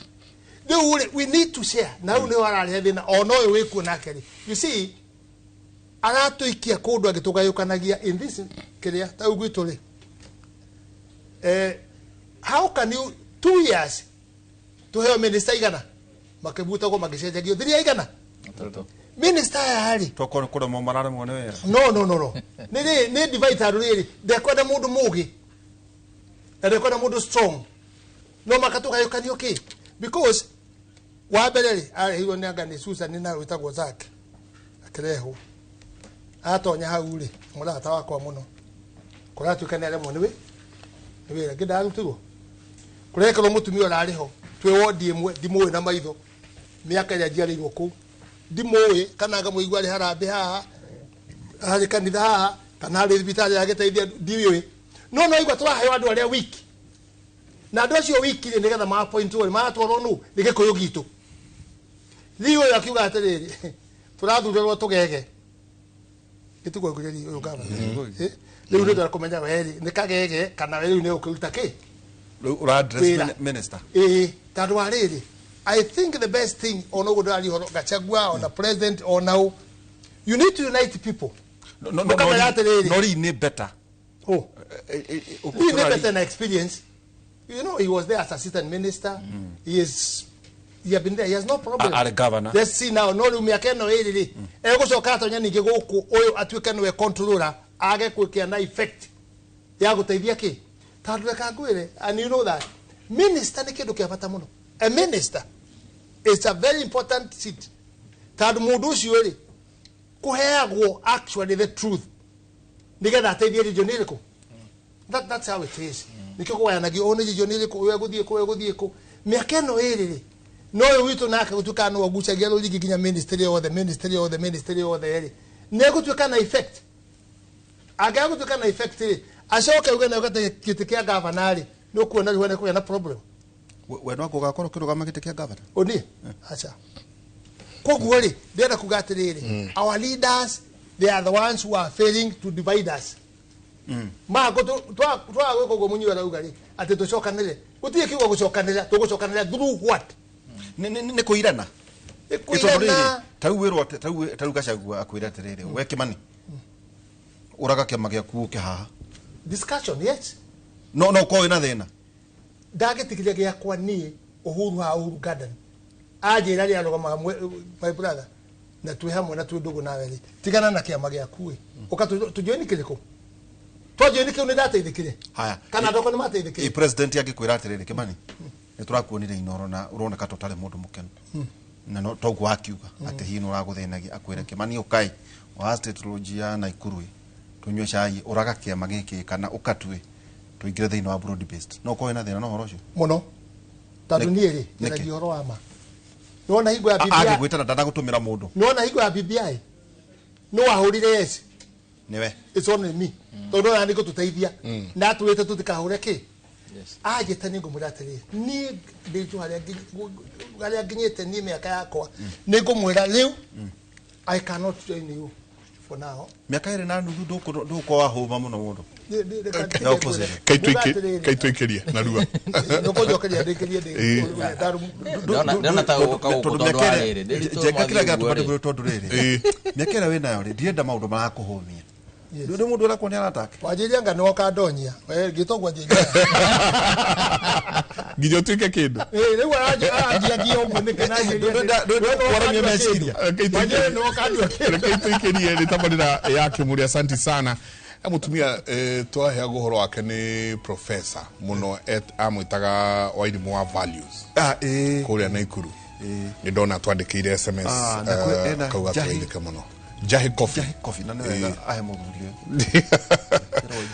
we need to share now ni warare thina ono we ku nakeri you see arato ikia kundu agitugayukanagia in this kiria ta ugwitu ri how can you 2 years to have minister igana makebuta ko magicenjagio 3 igana minister hari to ko mo marare mo ne no ni divide aruri de kwenda mundu mugi de kwenda mundu strong no makatugayukanio ki because wa bereri hiyo ni anga ni Susan ni na witagwo zake akireho atonya hau ri murata wakwa muno kuratuka ni ale moniwe niwe ngidarutirwo kurekero mutumia urariho twe wodi imwe ndimwe na maitho miaka ya jiarirwo ku ndimwe kana nga muigwa ri harambe haha hari kanitha haha kana hari thibitari ya giteithia ndiwe no igwa twaheo andu aria wiki na andu acio wiki ni getha ma point ori ma tworo nu ni gikuyu gitu riu yakiuga atiriri turathurerwo tugege gitugo ngureri uyu gava riu ndio ndakumenya weri ni kagege kana riu ni ukuruta ki ura address minister tadu ariri I think the best thing ono godari horo Gachagua on the president or now you need to unite people no ni better he better an experience. You know, he was there as assistant minister. He have been there. He has no problem. As governor. Let's see now. No, we are no really. Ego so kato nyani ke goku oyo atuke no controller age kuke na effect. Ya gutethia ki. Tadu ka gwire and you know that minister ne kedo ke apata muno. A minister is a very important seat. Tadu mudu siori kuheagwo actually the truth. Nigetha ateithie region ko. That's how it is. Nikiko yanagi one region ko we guthie ko miaka no iri no wito nake gutuka no gucha gelo ligi kinya ministry or the eri nego tuka na effect aga gutuka na effect ashoka ugana ukate kitikia governor no kuona lione kwa na problem we no gukakoro kiruga magitikia governor oni acha koguo ri ndenda kugatiriri our leaders they are the ones who are failing to divide us mago twa gwiko munyi wala ugari ati tucokanire utie kiugo gucokanira tugucokanira through what ni kuirana tau wirwo tau gacagua akwira atiriri we Kimani uraga kiama giaku kihaha discussion yes no ko ina thina ndagetikiria giakwa ni Uhuru Garden ajira ria rugama my brother na twi hamwe na twi ndugu nawe ri tigana na kiama giaku ukatujoini kiriko twajoini kiu ni ndateithikire haya kana ndoko ni mateithikire president agikwira atiriri Kimani ni turakuonire inoro na uroneka totale mundu mukenu na no togu akiuga ati hino uraguthenagia akwira Kimani ukai wa state lodge na Ikurui tunywe cai uraga kiama giki kana ukatwe tuingire thini wa broad based no ko ina thina no horo ucio muno tandu nieri na gioro ama nona higo ya BBI agigwita na ndana gutumira mundu nona higo ya BBI no ahurire yes niwe it's only me tondu na niko tuteithia na tuwete tutikahure ki aje tani ngumuratiri ni ndijo haria nginyete ni miaka yakwa ningumwira riu I cannot join you for now miaka iri na nuthu nduko wa huma muno mundu kaitwikirie na ruga nuko jokeria ndikirie ndi ndona ta ukaukutondoa riri jenga kila gatu bado tondu riri miaka ira wina yo ndienda maundu marakuhumia ndu mundu urakuoni aratake wajiria no kandonyia we gitogwa jinga gijo twike kindu riu aranjia giomo nikanajiria waramia meciria wajiria no kandwa kaitwikirie ni tabarira ya Kimuri asanti sana mutumia twahe guhoro wake ni professor muno amwitaga wairimu wa values kuria na Ikuru ni ndona twandikire SMS kauga twaindike muno Jahi Coffee na nega ahe mururio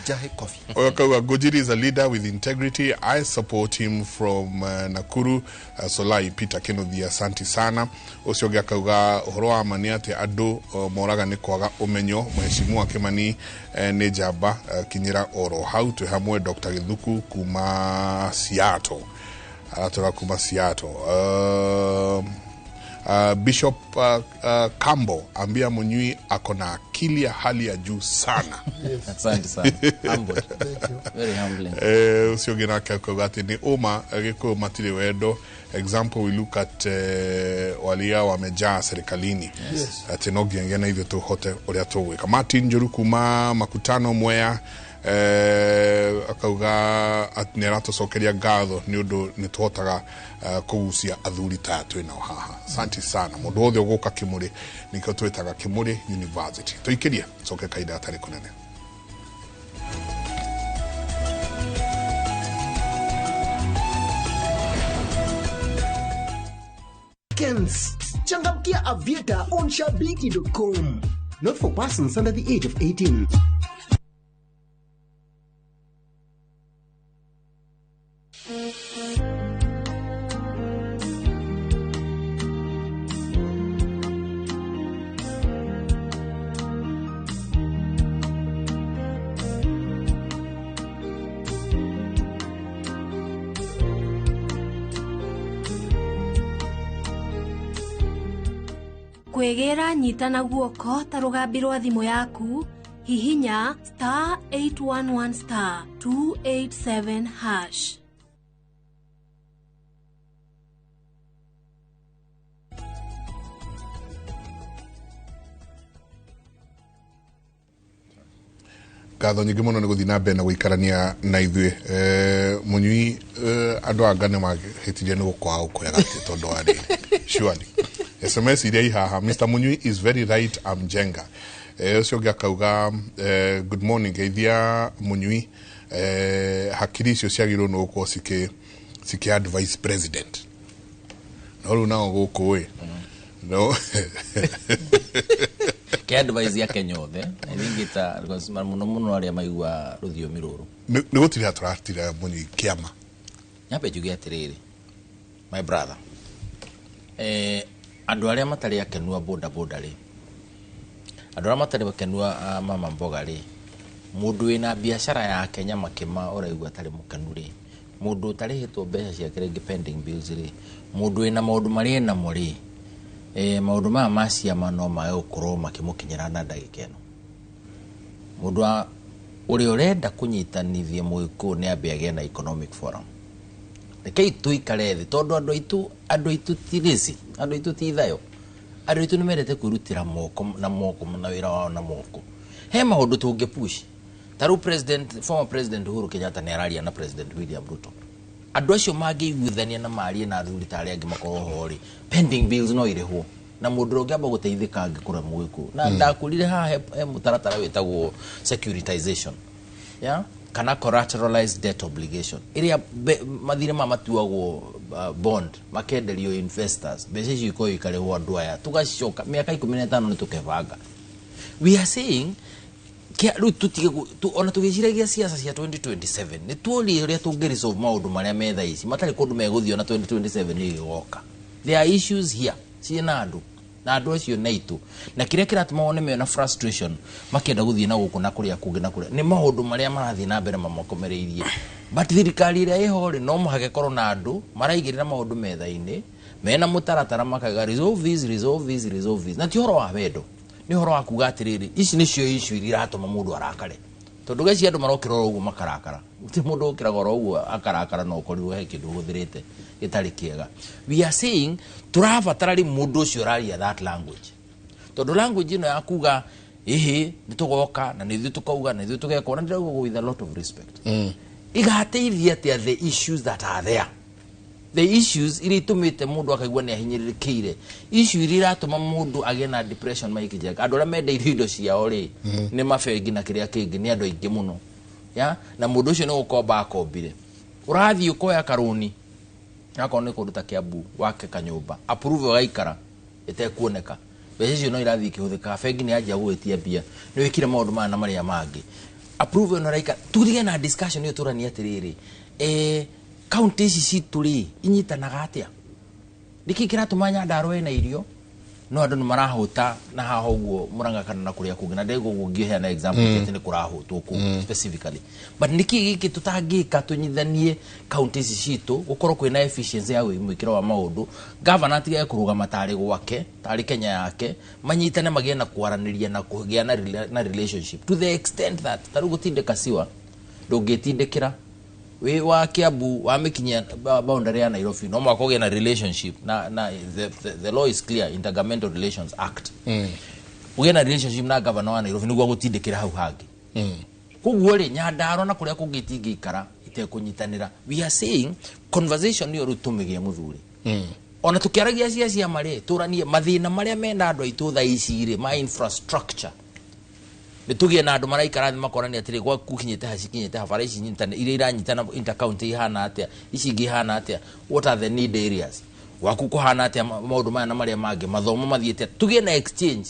Jahi Coffee Okawa Gojiri is a leader with integrity. I support him from Nakuru. Solai Peter Kenothia asanti sana. Ucio kauga horo wa maniate adu moraga ni kwaga umenyo mheshimiwa Kimani ni jamba kinyira oro how to hamwe Dr. Githuku kuma Seattle. Atora kuma Seattle. Bishop Kambo ambia Munyui akona akili ya hali ya juu sana. Asante sana. Humble. Very humbling. Usiogena kakogati ni uma giko matire wedo. Example we look at walia wamejaa serikalini. Ati nogi ngena hivyo tu hote ulia tuwe. Martin Njuru kuma Makutano Mwea akauga atnerato sokeria gatho ni undu ni twotaga kugucia athuri tatu ina haha. Asante sana mundu wothe uguka Kimuri nikio twitaga Kimuri University tuikiria soke kaida atari kunene Kens changamkia Aviator on shabiki.com. Not for persons under the age of 18. Kwegera nyitana guoko ta rugambi rwa thimu yaku hihinya *811*287#. Gatho nyingi muno ni guthi na mbere na guikarania na ithue Munyui andu angane mahitirie ni gukwa ukoya gati tondu wa ri surely SMS iria ihaha Mr. Munyui is very right Amjenga ucio ngakauga good morning geithia Munyui hakiri icio ciagirwo no guko siki advice president no ru nao guku we no ke advice ya Kenyothe I think ita because muno aria maigua ruthiomi ruru ni gutiri aturatira Munyui kiama nyabe jugi atiriri my brother Andu aria matari akenua boda ri, andu aria matari akenua mama mboga ri, mundu wina biashara ya Kenya makima oraigua atari mukenu ri, mundu utarihitwo mbeca ciake ringi pending bills ri, mundu wina maundu mari na muri maundu ma macia mano ma ukorwo makimukinyira na ndagika ino. Mundu uri urenda kunyitanithia muiku ni ambe na economic forum. Rekei tuikare thi tondu andu aitu tirisi, andu aitu ti thayo, andu aitu ni merete kwirutira moko na wira wao na moko. He maundu tunge push. Taru former president Uhuru Kenyatta ni araria na president William Ruto. Andu acio magĩiguithania na marie na athuri ta arĩa angĩ makorwo hori, pending bills no irĩhwo na mũndũ ũngĩamba gũteithĩka angĩkũra mũgĩkũ na ndakurire haha he mũtaratara wĩtagwo securitization, yeah, kana collateralized debt obligation iria mathire matuagwo bond makenderio investors, mbeca icio ikoyo ikarĩhwo andũ aya tugacoka mĩaka 15 nĩ tukebanga. We are saying riu tutige ona tugiciragia siasa cia 2027 ni tuoli uria tungeresolve maundu maria metha ici matari kundu meguthio na 2027 ni igoka. There are issues here ciina andu acio na itu na kiria kiratuma wone mena frustration makienda guthie na guku na kuria kungi na kuria ni maundu maria marathie na mbere mamokomereirie. But thirikari iria iho ri no muhage korwo na andu maraigirira maundu metha-ini mena mutaratara makaga resolve this na ti horo wa wendo, ni horo wa kuga atiriri ici nicio issue iratuma mundu arakare tondu geci andu marokira uguo makarakara uti mundu ukiraga uguo akarakara no korirwo he kindu guthirite gitari kiega. We are saying turabatara ri mundu ucio araria that language tondu language ino ya kuga ni tugoka na ni tukauga na ni tugekora ndirauga with a lot of respect igateithia atia the issues that are there, the issues iri tumite mundu akaigua ni ahinyirikiire, issue iri ratuma mundu agie na depression maikije andu ara mende indo ciao ri ni mafegi na kiria kingi ni andu aingi muno, ya na mundu ucio ni gukomba akombire urathi ukoya karuni akone kuruta Kiambu wake kanyumba approve gaikara itekuoneka mbeca icio no irathi kihuthika fegi ni ajia gwitia bia ni wikire maundu mana maria mangi approve no raika tuthige na discussion yo turani atiriri county ici citu ri inyitanaga atia niki kiratuma Nyandarua na irio no andu ni marahuta na haha uguo Murang'a kana na kuria kungi na ndego gungihea na example ati ni kurahutwo ku specifically, but niki giki tutangika tunyithanie county ici citu gukorwo kwina efficiency ya mwikiro wa maundu governor atiga kuruga matari gwake tari Kenya yake manyitane magie na kwaraniria na kugia na relationship to the extent that taru gutindika siwa ndungitindikira we wa Kiambu wa mikinya boundary ya Nairobi no makoge na relationship na the law is clear, Intergovernmental Relations Act uge na relationship na governor wa Nairobi niguo gutindikira hau hangi kuguo ri Nyandarua na kuria kungitingi ikara itekunyitanira. We are saying conversation ni rutumigie muthuri ona tukiaragia cia mari turanie mathina maria mena andu aitu tha ici ri ma infrastructure ni tugie na andu maraikara thi makorani atiri gwa kukinyite hacikinyite habara ici nyitane ire iranyitana intercounty ihana atia ici ingi hana atia, what are the need areas waku kuhana atia maundu maya na maria mangi mathomo mathiete tugie na exchange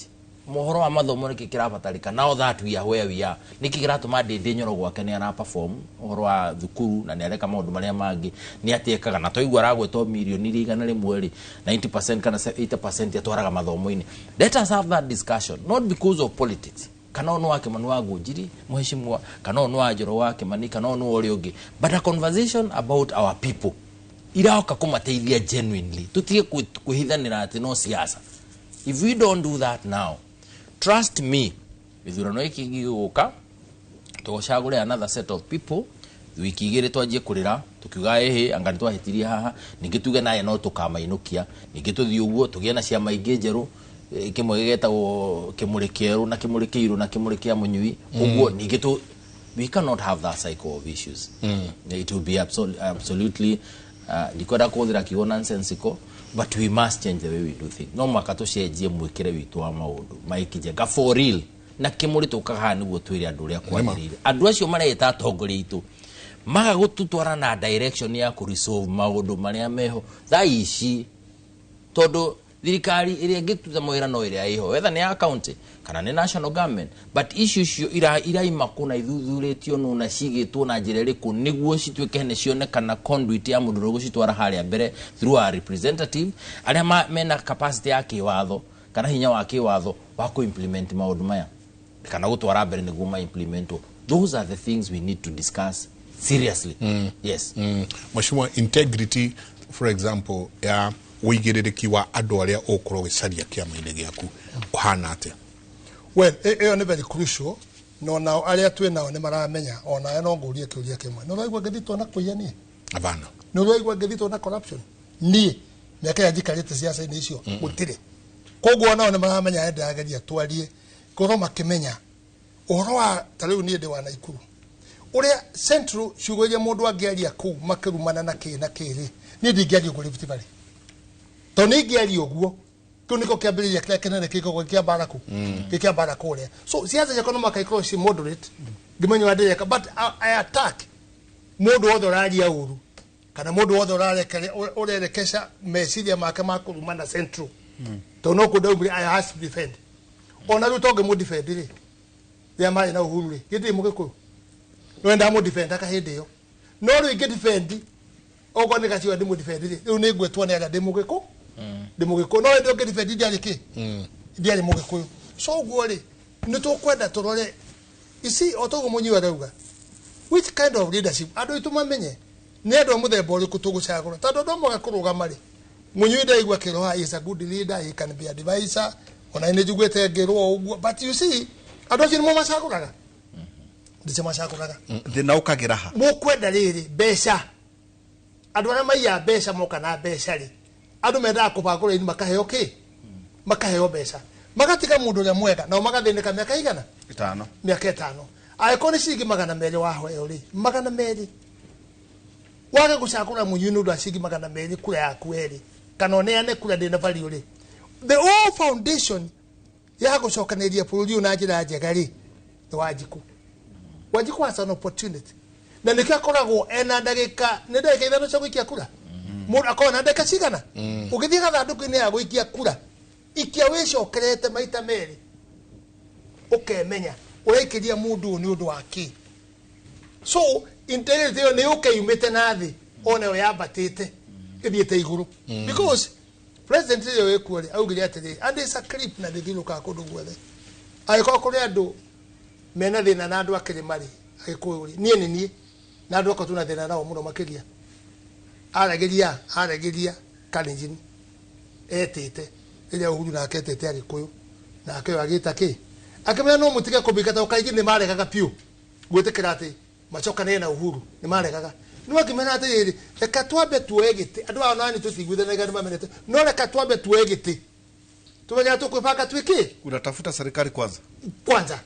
mohoro wa mathomo niki kirabatarika now that we are where we are niki kiratuma ndindi nyoro gwake ni ana perform ohoro wa thukuru na ni areka maundu maria mangi ni atiekaga na toigwa ragwetwo milioni rigana rimwe ri 90% kana 80% atwaraga mathomo-ini. Let us have that discussion not because of politics kana ono wake manu wangu njiri muheshimiwa kana ono wajoro wake mani kana ono ori ungi, but a conversation about our people iraoka kumateithia genuinely tutige kuhithanira ati no siasa. If we don't do that now, trust me, ithurano iki giguka tugochagure another set of people wiki igire twajie kurira tukiuga angani twahitirie haha ningi tuge naye no tukamainukia ningi tuthii uguo tugie na ciama ingi njeru kimwe gigetagwo kimuri kieru na kimuri kiiru na kimuri kia munyui uguo ningi tu we cannot have that cycle of issues. It will be absolutely ndikwenda kuthira kigo nonsensical, but we must change the way we do things. No makato cenjie mwikire witu wa maundu maikije ga for real na kimuri tukaga niguo twire andu ria kwagirire andu acio mareta atongoria itu maga gututwara na direction ya ku resolve maundu maria meho tha ici tondu thirikari iria ngituza moira no iria iho whether ni ya county kana ni national government, but issues iraima kuna ithuthuretio no na cigitwo na njira iriku niguo citweke ne cionekana conduit ya mundu gucitwara haria mbere through a representative aria mena capacity ya kiwatho kana hinya wa kiwatho wa ku implement maundu maya kana gutwara mbere niguo ma implementwo. Those are the things we need to discuss seriously. Yes. Mheshimiwa, integrity for example ya uigiriki wa andu aria ukoro gicaria kiama-ini giaku uhana atia? Well, eyo ni very crucial. No nao aria twe nao ni maramenya ona no ngurie kiuria kimwe. No raigwa ngithitwo na kuiyania. Avana. No raigwa ngithitwo na corruption. Ni miaka ya jikarite siasa-ini icio gutire. Koguo nao ni maramenya enda ageria twarie korwo makimenya uhoro wa tariu ni ndi wa Naikuru. Uria central ciugo iria mundu angiaria kuu makirumana na kiri ni ndingiaria uguo Rift Valley. To ni ngiaria uguo kiu niko kiambiriria kira kinene kiko kia baraku kia baraku uria. So siasa yako no makaikro si moderate gimenyo adireka, but I attack mundu wothe uraria uru kana mundu wothe urerekesha meciria make makurumana central. To no kudaubiri I has to defend. Ona rutoge mu defend ri ya mai na uhuru ri giti mugikuyu no nda mu defend aka hindi yo no ri get defend ogo ni kaciwa ndi mu defend ri riu ni ngwetwo ni ala ndi mugikuyu ndi mugikuyu no ndi get defend ndi ali ki ndi ali mugikuyu. So guo ri ni tukwenda turore isi otogo munyiwa rauga which kind of leadership ado itumamenye ni ndo muthemba uri kutugucagura tando ndo mugakuruga mari munyuida igwa kiroha is a good leader, he can be advisor ona ine jugwete ngirwo uguo, but you see ado cini mo macaguraga ndice macaguraga thina ukagira ha mukwenda riri besha ado ara maiya besha moka na besha ri ado menda kubagura ini makaheo ki makaheo besha magatiga mundu ria mwega na magathindika miaka igana 5 miaka 5 aikoni cigi magana meri waho eri magana meri waga gucagura munyuni ndo cigi magana meri kura yaku eri kana oneane kura ndina value ri the whole foundation ya gucokaneria bururi na njira njega ri ni Wanjiku has an opportunity na nikakoragwo ena ndagika ni ndagika ithano cia guikia kura mundu akona ndagika cigana ugithie gathanduku-ini ya guikia kura ikia wicokerete maita meri ukemenya uraikiria mundu ni undu waki. So integrity yo ni ukeyumite na thi ona yo yabatite ithiete iguru because president yo ekwori augire atiri and is a clip na ndithiruka kundu guothe aiko kuri andu mena thina na andu akirimari agikuri nie na andu akotuna thina nao muno makiria aragiria Kalenjin etete ile uhuru na aketete agikuyu na akyo agita ki akimenya no mutige kubikata ukaigi ni marekaga piu gwetekera ati macokane na uhuru ni marekaga no akimenya ati reka twambe tuegite andu ao nani tutigwithanaga mamenete no reka twambe tuegite tumenya tukwipanga twiki unatafuta serikali kwanza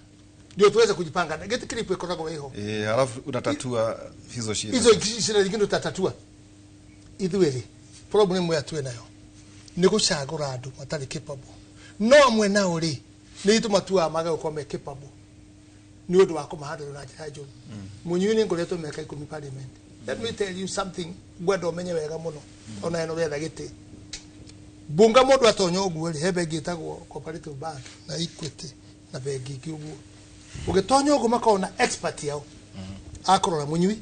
ndio tuweze kujipanga na geti clip ikorago hiyo halafu unatatua hizo shida zingine utatatua ithueri problem ya tuwe nayo ni gucagura andu matari capable no amwe nao ri ni tumatua maga ukome capable ni undu wa kumahandira na njira njuru munyuni ngoretwo meka 10 parliament. Let me tell you something gwendo menye wega muno ona eno retha giti bunga mundu atonyo uguo ri hebe gitagwo cooperative bank na Equity na bengi kiuguo ugitonyo uguo makona expert yao akorora munyui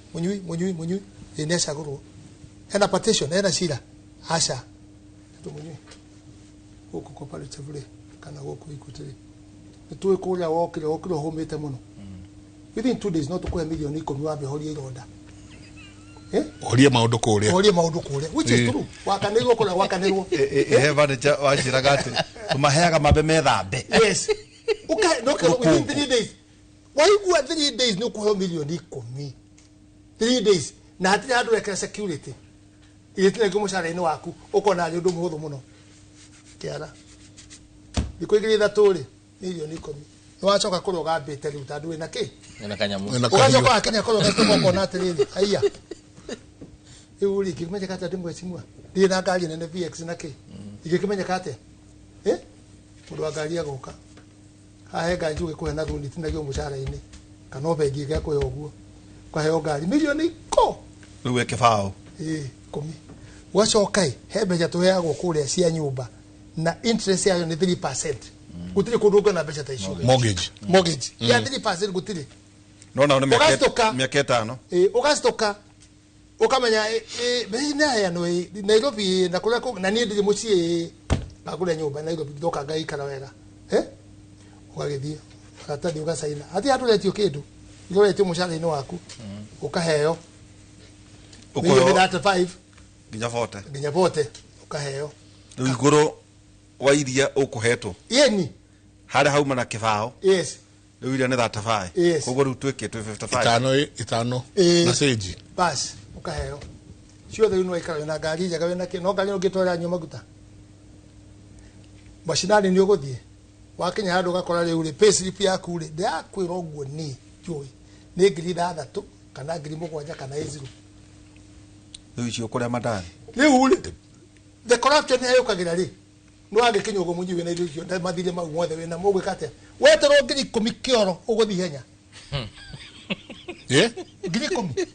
ine cagurwo ena petition ena cira aca tumunyui uko cooperative ri kana guku Equity ri nitui kuria wokire homete muno within 2 days no tukuhe milioni 10 wa behoria ironda oria maundu kuria which is true wakanirwo kula wakanirwo heva ne wajiraga ati tumaheaga mabe methambe yes okay no within 3 days why you 3 days no kuhe milioni 10 3 days na hati andu wekera security ile tena kumushara ino waku ukona ali undu muhuthu muno kiara dikoigiri thaturi milioni 10 no wacoka kuroga mbete riu tandu ina ki ina kanyamu ugacoka akinya kuroga tukokona atiriri aiya iuri kimenya kata ndimwe simwa ndi na ngari nene VX na ki ikimenya kate mundu wa ngari agoka ahe njuge kuhe na thuni tinagio mucara-ini kana bengi gya kuhe uguo kwahe ngari milioni ko riu ekebao 10 wacokai he mbeca tuheagwo kuria cia nyumba na interest yayo ni 3%. Gutire kundu na becha ta icio. Mortgage. Ya 3% gutire. No na miaka 5. Ugastoka ukamenya bena ya no Nairobi na kula na ni ndi mucie agure nyumba Nairobi ndoka ngai kana wega ugagithia atadi ugasaina ati atuletio kindu igoretio mushara-ini waku ukaheo ukoyo data 5 ginya 40 ukaheo riu iguru wa iria ukuhetwo yeni hare hauma na kibao yes riu iria ni 35 yes. Koguo riu twike 55 itano na seji bas ukaheo ciothe ino ikara na ngari njaga wena no ngari no gitwara nyuma maguta mashinani ni uguthie wakinya handu gakora riu ri payslip yaku ri ndakwira uguo ni joi ni ngiri 3 kana ngiri 7 kana 0 riu icio kuria madani riu ri the corruption ya yukagira ri no agikinya ugo munyi wena irio nda mathire mau mothe wena mugwikate wetero ngiri 10 kioro uguthi henya ngiri 10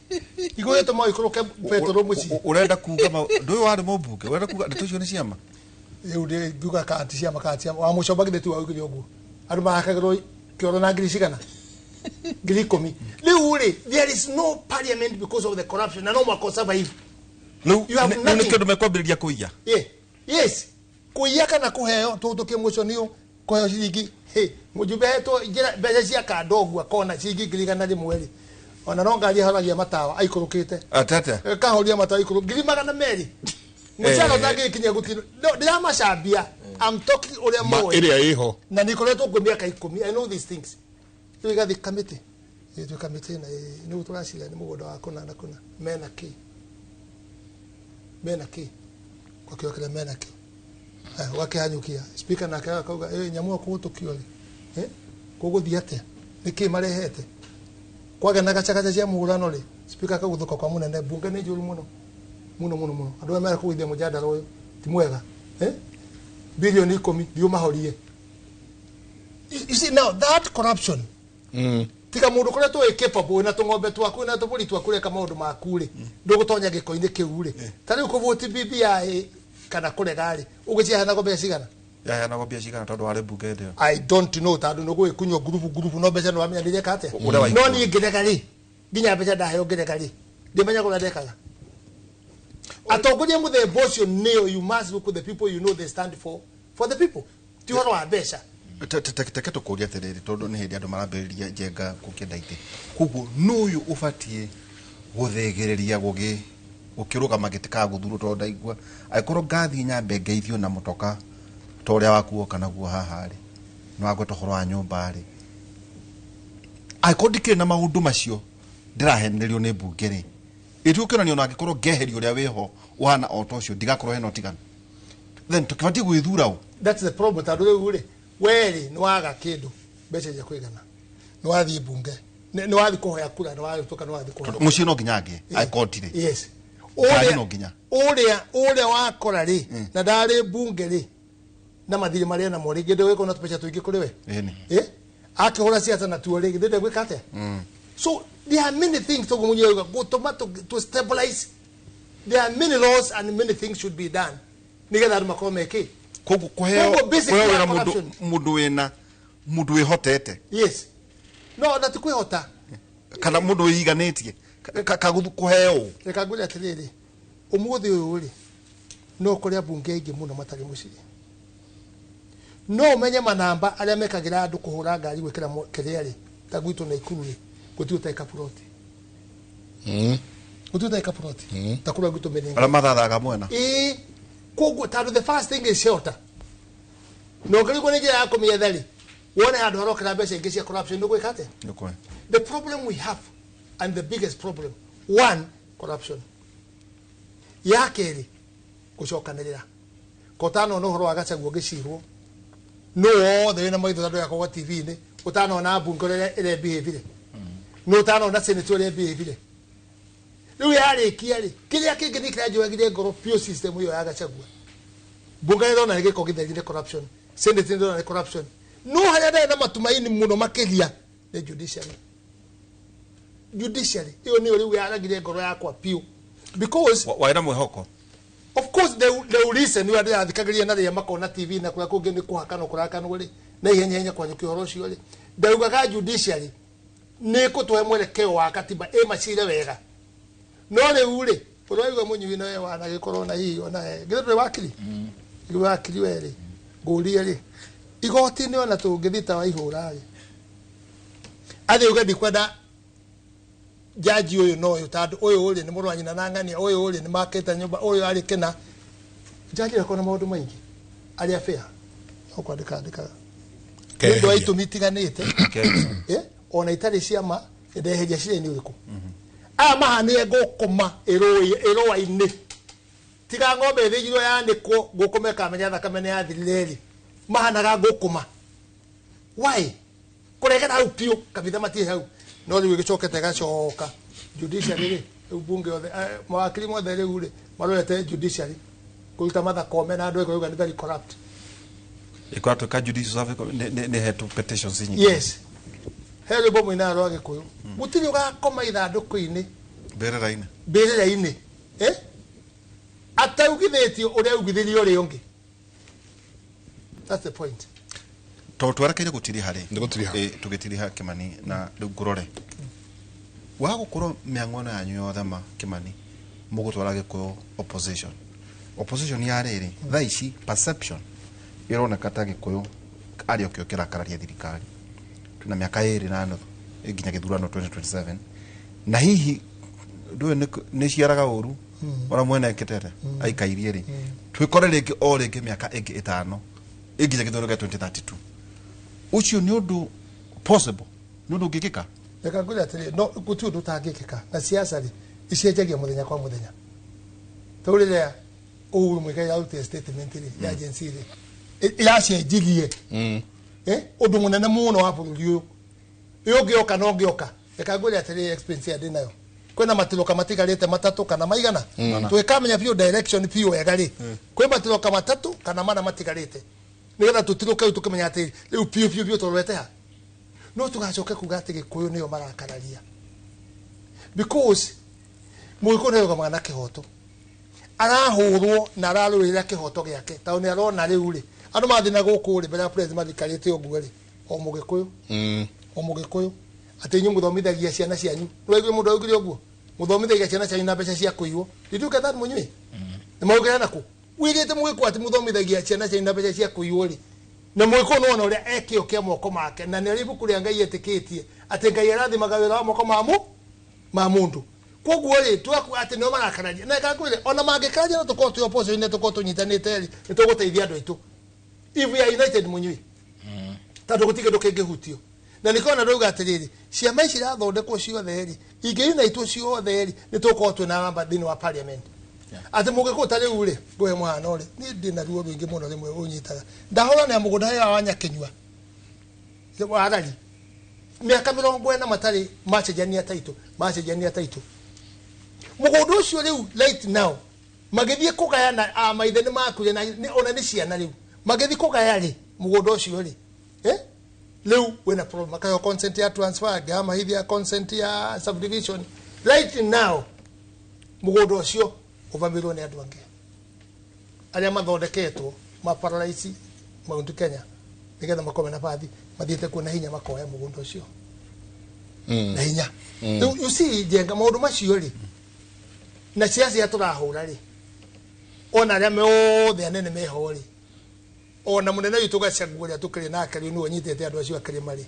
igoyeto mo ikoroke petro muci urenda kuga ndu wari mubunge urenda kuga ndeto cio ni ciama yude duka kanti ciama wa mucombagire tu augire uguo andu makagiro kioro na ngiri cigana ngiri 10 riu ri there is no parliament because of the corruption na no more survive riu ni kindu mekwambiriria kuiya yes kuiya kana kuheo tutukie muco niu kuheo ciringi mujumbe heto njira mbeca cia kandogu akona ciringi ngiri 100 ri ona no ngari haragia matawa aikurukite atete kahoria matawa ikuru ngiri 200 muchalo tangi kinya gutino ndira macambia I'm talking uria moyo iria iho na nikoretwo kwa miaka 10 I know these things tu igathi committee tu committee na ni uturacira ni mugondo wa kuna na kuna mena ki kwa kio kile mena ki wakihanyukia speaker na kauga nyamua kugutukio ri kuguthia atia niki marehete kwaga na gachakacha cia mugurano ri speaker akaguthuka kwa munene bunge ni njuru muno andu amera kuithia mujadala uyu ti mwega bilioni 10 dio mahorie you see now that corruption tika mundu kore tu capable na tungombe twaku na tuburi twaku reka maundu maku ri ndugutonya giko-ini kiu ri tari ukuvuti BBI kana kurega ri ugicia na gombe cigana ya na gombe cigana tondu wari bunge ndio I don't know tondu no gwikunywa group no beca no amenya ndire kate no ni ngirega ri nginya beca ndaheo ngirega ri ndimenya kula ndekaga atongoria muthemba ucio neo you must look at the people you know they stand for the people ti horo wa beca teke tukuria atiriri tondu ni hindi andu marambiriria njenga kukienda ite koguo nuyu ubatie guthegeriria ukirugama gitika guthuru tondu ndaigua aikorwo ngathi nyambe ngeithio na mutoka toria wakuo kana guo haha ri no agweto horo wa nyumba ri aikodike na maundu macio ndirahenererio ni bunge ri itukirani ona agikorwo ngeherio ria wiho uhana otocio ndigakorwo heno tigana then tukibati gwithura that's the problem tondu riu ri weri ni waga kindu beca cia kuigana ni wathi bunge ni wathi kuhoya kura ni wathi tuka ni wathi kuhoya muci no nginyage aikotire yes uria wakora ri na ndari bunge ri na mathiri maria na mori ginde weko na tupecha tuingi kuri we akihora siasa na tuore ginde gwikate so there are many things to munye go to stabilize there are many laws and many things should be done nigetha andu makomeke kogu kuheo na mundu wena mundu wihotete yes no na tukwihota kana mundu wiganitie kaguthu kuheo reka ngure atiriri umuthi uyu ri no kuria bunge ingi muno matari muciri no menye manamba aria mekagira andu kuhura ngari gwikira kiria ri ta gwitu na ikuru ri gututa ikaproti gututa ikaproti takura gwitu menenga ala mathathaga mwena kogu tadu the first thing is shelter no kali ko ngira yako miyethali wone handu harokera mbeca ingi cia corruption ndugo ikate the problem we have and the biggest problem one corruption yakeri gucokanirira kotano no horo agacaguo gicirwo no the na maitho tadu yako TV ni utano na bunge ile behave no utano na senator ile behave riu yari kiari kiria kingi nikira njogire ngoro pure system iyo yagacagua bunge ndo na giko githerire corruption senate ndo na corruption no haria na matumaini muno makiria the judiciary iyo ni riu yaragire ngoro yakwa pure because waira mwihoko of course they will listen you are thikagiria na ria makona TV na kula kungi ni kuhakana kurakana uri na ihenya kwa nyuki horo cio ri ndaugaga judiciary ni kutwe mwerekeo wa katiba macire wega no riu ri uraiga munyi na wewe wana gikorona hiyo na githwe wakili wakili weri nguria ri igoti ni ona tungithita wa ihura ri athi ugadi kwenda jaji uyu no uyu tandu uyu uri ni murwanyi na ngania uyu uri ni maketa nyumba uyu ari kina jaji akona maundu maingi ari afia okwandika ndo aitu mitiganite ona itari ciama ndeheria cire ni uriku mahane ngukuma eroa ine tiga ngombe thigiro yanikwo ngukuma kamenya thakame ya thiriri mahanaga ngukuma why kuregera au pio kabitha mati hau no riu gicokete gacoka judiciary bunge othe mawakili mothe riu ri marorete judiciary kuruta matha kome na andu eko ni very corrupt ikwato ka judiciary ne hetu petitions nyingi yes hele bomu ina ro agikuyu mutiri ugakoma ithanduku-ini berera-ini ataugithitio uria ugithirio ri ungi that's the point to twerekeire gutiri hari tugitiri ha Kimani na ngurore wa gukoro miang'ona yanyu yothe ma Kimani mugutwara gikuyu opposition ya riri thaici perception ironeka ta gikuyu ari okyo kirakararia thirikari tuna miaka 2 na nuthu nginya githurano 2027 na hihi ndu ni ciaraga uru ora mwena kitete aikairie ri twikore ringi o ringi miaka ingi 5 nginya githurano gya 2032 ucio ni undu possible ni undu ngikika reka ngure atiri no gutu undu tangikika na siasa ri icenjagia muthenya kwa muthenya taurire Uhuru Muigai out statement ri ya agency ri iracenjirie undu munene muno wa bururi uyu yogioka no gioka reka ngure atiri expense ya dinayo kwena matiloka matigarite matatu kana maigana twikamenya pio direction pio wega ri kwe matiloka matatu kana mana matigarite nigetha tutiloka tukimenya ati riu pio torwete ha no tugacoke kuga ati gikuyu niyo marakararia because muiko niyo mwana kihoto arahurwo na ararurira kihoto giake tau ni arona riu ri andu mathina guku ri bera president mathikarite oguo ri o mugikuyu ati nyu muthomithagia ciana cianyu rwegwe mundu augire oguo muthomithagia ciana cianyu na mbeca cia kuiwo did you get that munywi ni maugire naku wigite mwiko ati muthomithagia ciana cianyu na mbeca cia kuiwo ri na mwiko no ona uria ekio kia moko make na ni ribu kuria Ngai etikitie ati Ngai arathimaga wira wa moko ma mundu koguo ri twaku ati no marakararia na kakwire ona mangikararia no tuko tu opposition ne tuko tunyitanite ri ni tuguteithia andu aitu if we are united munywi tatu gutige ndukingihutio na nikona ndoga atiriri ciama ici rathondekwo ciothe ri ingiuna itu ciothe ri ni tuko tu na namba thini wa parliament ati mugiko tari uri gwe mwana ri ni ndina ruo rwingi muno rimwe unyitaga ndahora na mugunda ya wanya kinywa warari miaka 40 matari macejania taitu mugundu ucio riu right now magithie kugayana maithe ni makure na ona ni ciana riu magithie kugaya ri mugundu ucio ri leu wena problem kayo consent ya transfer gama hivi ya consent ya subdivision right now mugundu ucio uvamirwo ni andu angi aria mathondeketwo maparalyze Mount Kenya nigetha makome na bathi mathiete kuona hinya makoya mugundu ucio na hinya you see jenga maundu macio ri na ciaci ya turahura ri ona aria meothe anene meho ri ona munene witu gacaguria tukiri nake riu ni wonyitete andu acio akiri mari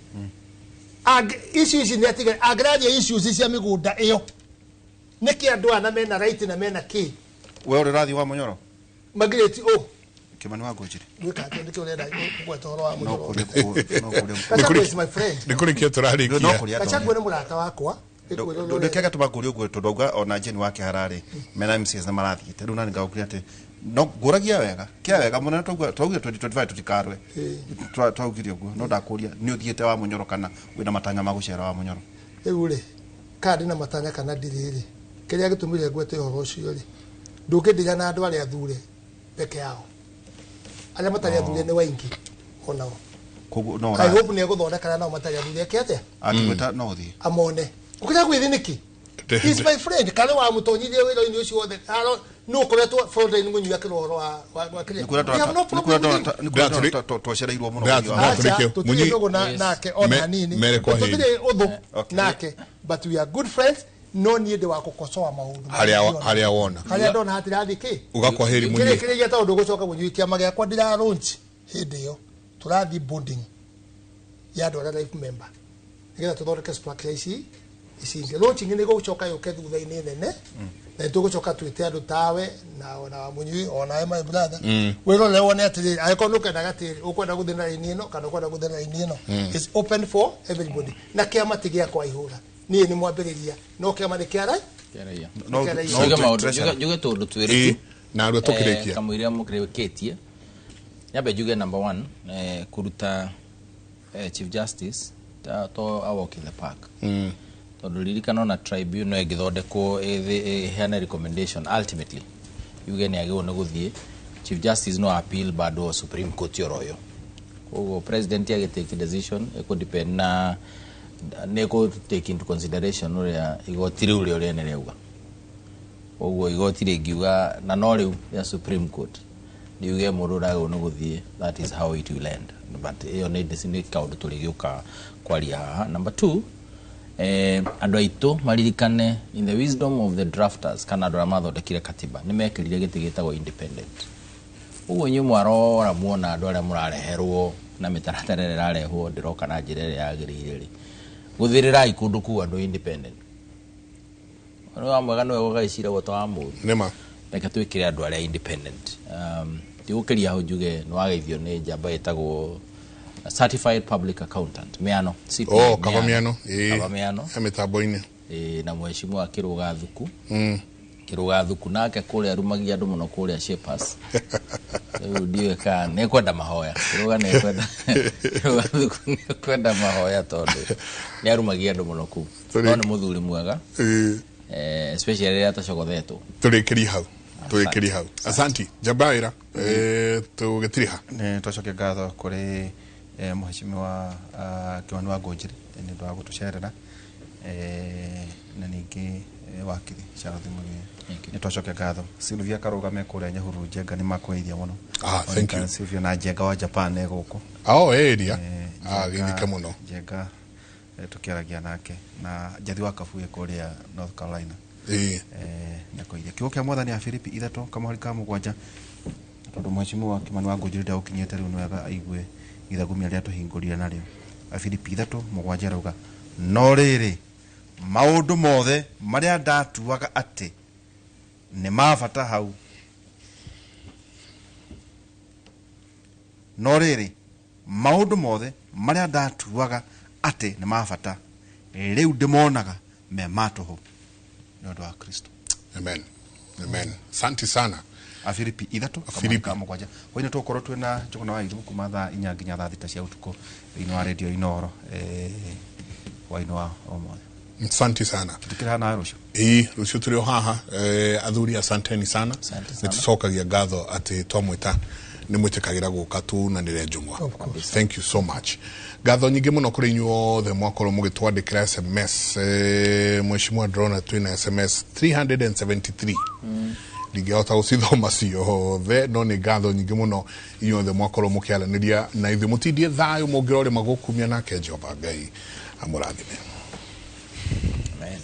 issues ni atiga agraria issues cia migunda iyo niki andu ana mena right na mena ki we uri rathi wa Munyoro Magireti Kimani wa Ngojiri wika ndike urenda gwetoro wa Munyoro no my friend ndikurikia turarikia no kuria Kachagwe ni murata wakwa ndikega tubakuria uguo tondauga ona Jane wake harari mena MCs na marathiite riu nani ngaukuria ati no nguragia wega kia wega muna twaugire 2025 tutikarwe twaugire uguo no ndakuria ni uthiete wa Munyoro kana wina matanya ma gucera wa Munyoro riu ri kandi na matanya kana ndiriri kiria gitumire gwete horo ucio ri ndukindira na andu aria athure peke yao aria matari athure ni waingi onao koguo no I hope ni eguthondekana nao matari athure kiate akiweta no thi amone ukira gwithiniki he's my friend kale wa mutonyithie wira-ini ucio wothe no koretwo folder ni munyu yakiro wa kile twashereirwo muno munyi nake ona nini tutire udhu nake but we are good friends no need wa kukosoa maundu haria wona haria ndona hatirathi ki ugakwa heri munyi kile geta undu gucoka munyi kiama gya kwa ndira launch hindi yo turathi bonding ya ndora life member nigetha tuthondeke structure ici launching ni gucoka yuke thutha-ini nene na tugucoka twite andu tawe na munyi ona my brother wero le wone atiri ayiko nukenda gatiri ukwenda guthina ini ino kana ukwenda guthina ini ino is open for everybody na kiama tigia kwa ihura ni mwambiriria no kiama ni kiara no juge tundu twiri na ru tukirekia kamwiria mukreketie yabe juge number 1 kuruta Chief Justice to a walk in the park tondu ririkana na tribunal egithondekwo heana recommendation ultimately yuge ni agio na guthie Chief Justice no appeal bado Supreme Court yoroyo koguo president take decision eko depend na neko take into consideration uria igoti riu ria nereuga koguo igoti ringiuga na no riu ya Supreme Court niuge murura go no guthie that is how it will end but iyo ni decision kaundu turigiuka kwaria haha. Number 2 andu aitu maririkane in the wisdom of the drafters kana andũ mathondekire katiba ni mekirire giti gitagwo independent uguo nyu mwarora muona andũ aria murareherwo na mitaratara ĩrĩa ĩrarehwo ndiroka na njĩra ĩrĩa yagĩrĩire ri guthirira ikundu ku andũ independent no amwaga no gũgaicira gũtwa mũndũ nema reke twĩkire andũ aria independent tigukiria ho njuge no ageithio ni njamba ĩtagwo certified public accountant miano CPA kavamiano mitambo-ini na mheshimiwa Kiruga Thuku Kiruga Thuku nake kule arumagia andu muno kule Shepers ndio ka ne kwenda mahoya Kiruga ne kwenda Kiruga Thuku ne kwenda mahoya tondu ni arumagia andu muno ku no ni muthuri mwega especially ata cogothetwo turikiri hau asanti Jabaira tugitiriha ne twacokia ngatho kuri mheshimiwa Kiwani wa Ngonjiri ni ndo agutucerera na ningi wakiri Charles Mugi ni twacokia ngatho Sylvia Karugame kuria Nyahururu Njenga ni makweithia muno thank you Sylvia na Njenga wa Japan guku area githike muno Njenga tukiaragia nake na Njathi wa Kabuye kuria North Carolina na koithia kiugo kia mwathani a Filipi 3 kama hali kama 7 tondu mheshimiwa Kimani wa Ngonjiri nda ukinyete riu nwega aigue ithagumia ria tuhingurire nario Filipi 3:7 rauga no riri maundu mothe maria ndatuaga ati ni mabata hau no riri maundu mothe maria ndatuaga ati ni mabata riu ndimonaga me matuhu ni undu wa Kristo. Amen santi sana Filipi 3:7 koine tukorwo twina njuguna wa irimu kuma thaa 4 nginya thaa 6 cia utuku thini wa radio Inoro waino wa omothe. Asante sana tukira na rucio rucio turi haha athuri asanteni sana nitucokagia ngatho ati twamwita ni mwitikagira guka tu na ndire njungwa thank you so much ngatho nyingi muno kuri inyuo the mwakorwo mugitwandikira SMS mheshimiwa Drona twina SMS 373 ndingehota gucithoma ciothe no ni ngatho nyingi muno inyuothe mwakorwo mukiaraniria na ithu mutindie thayo mungirore magukumia nake Jehova Ngai amurathime. Amen.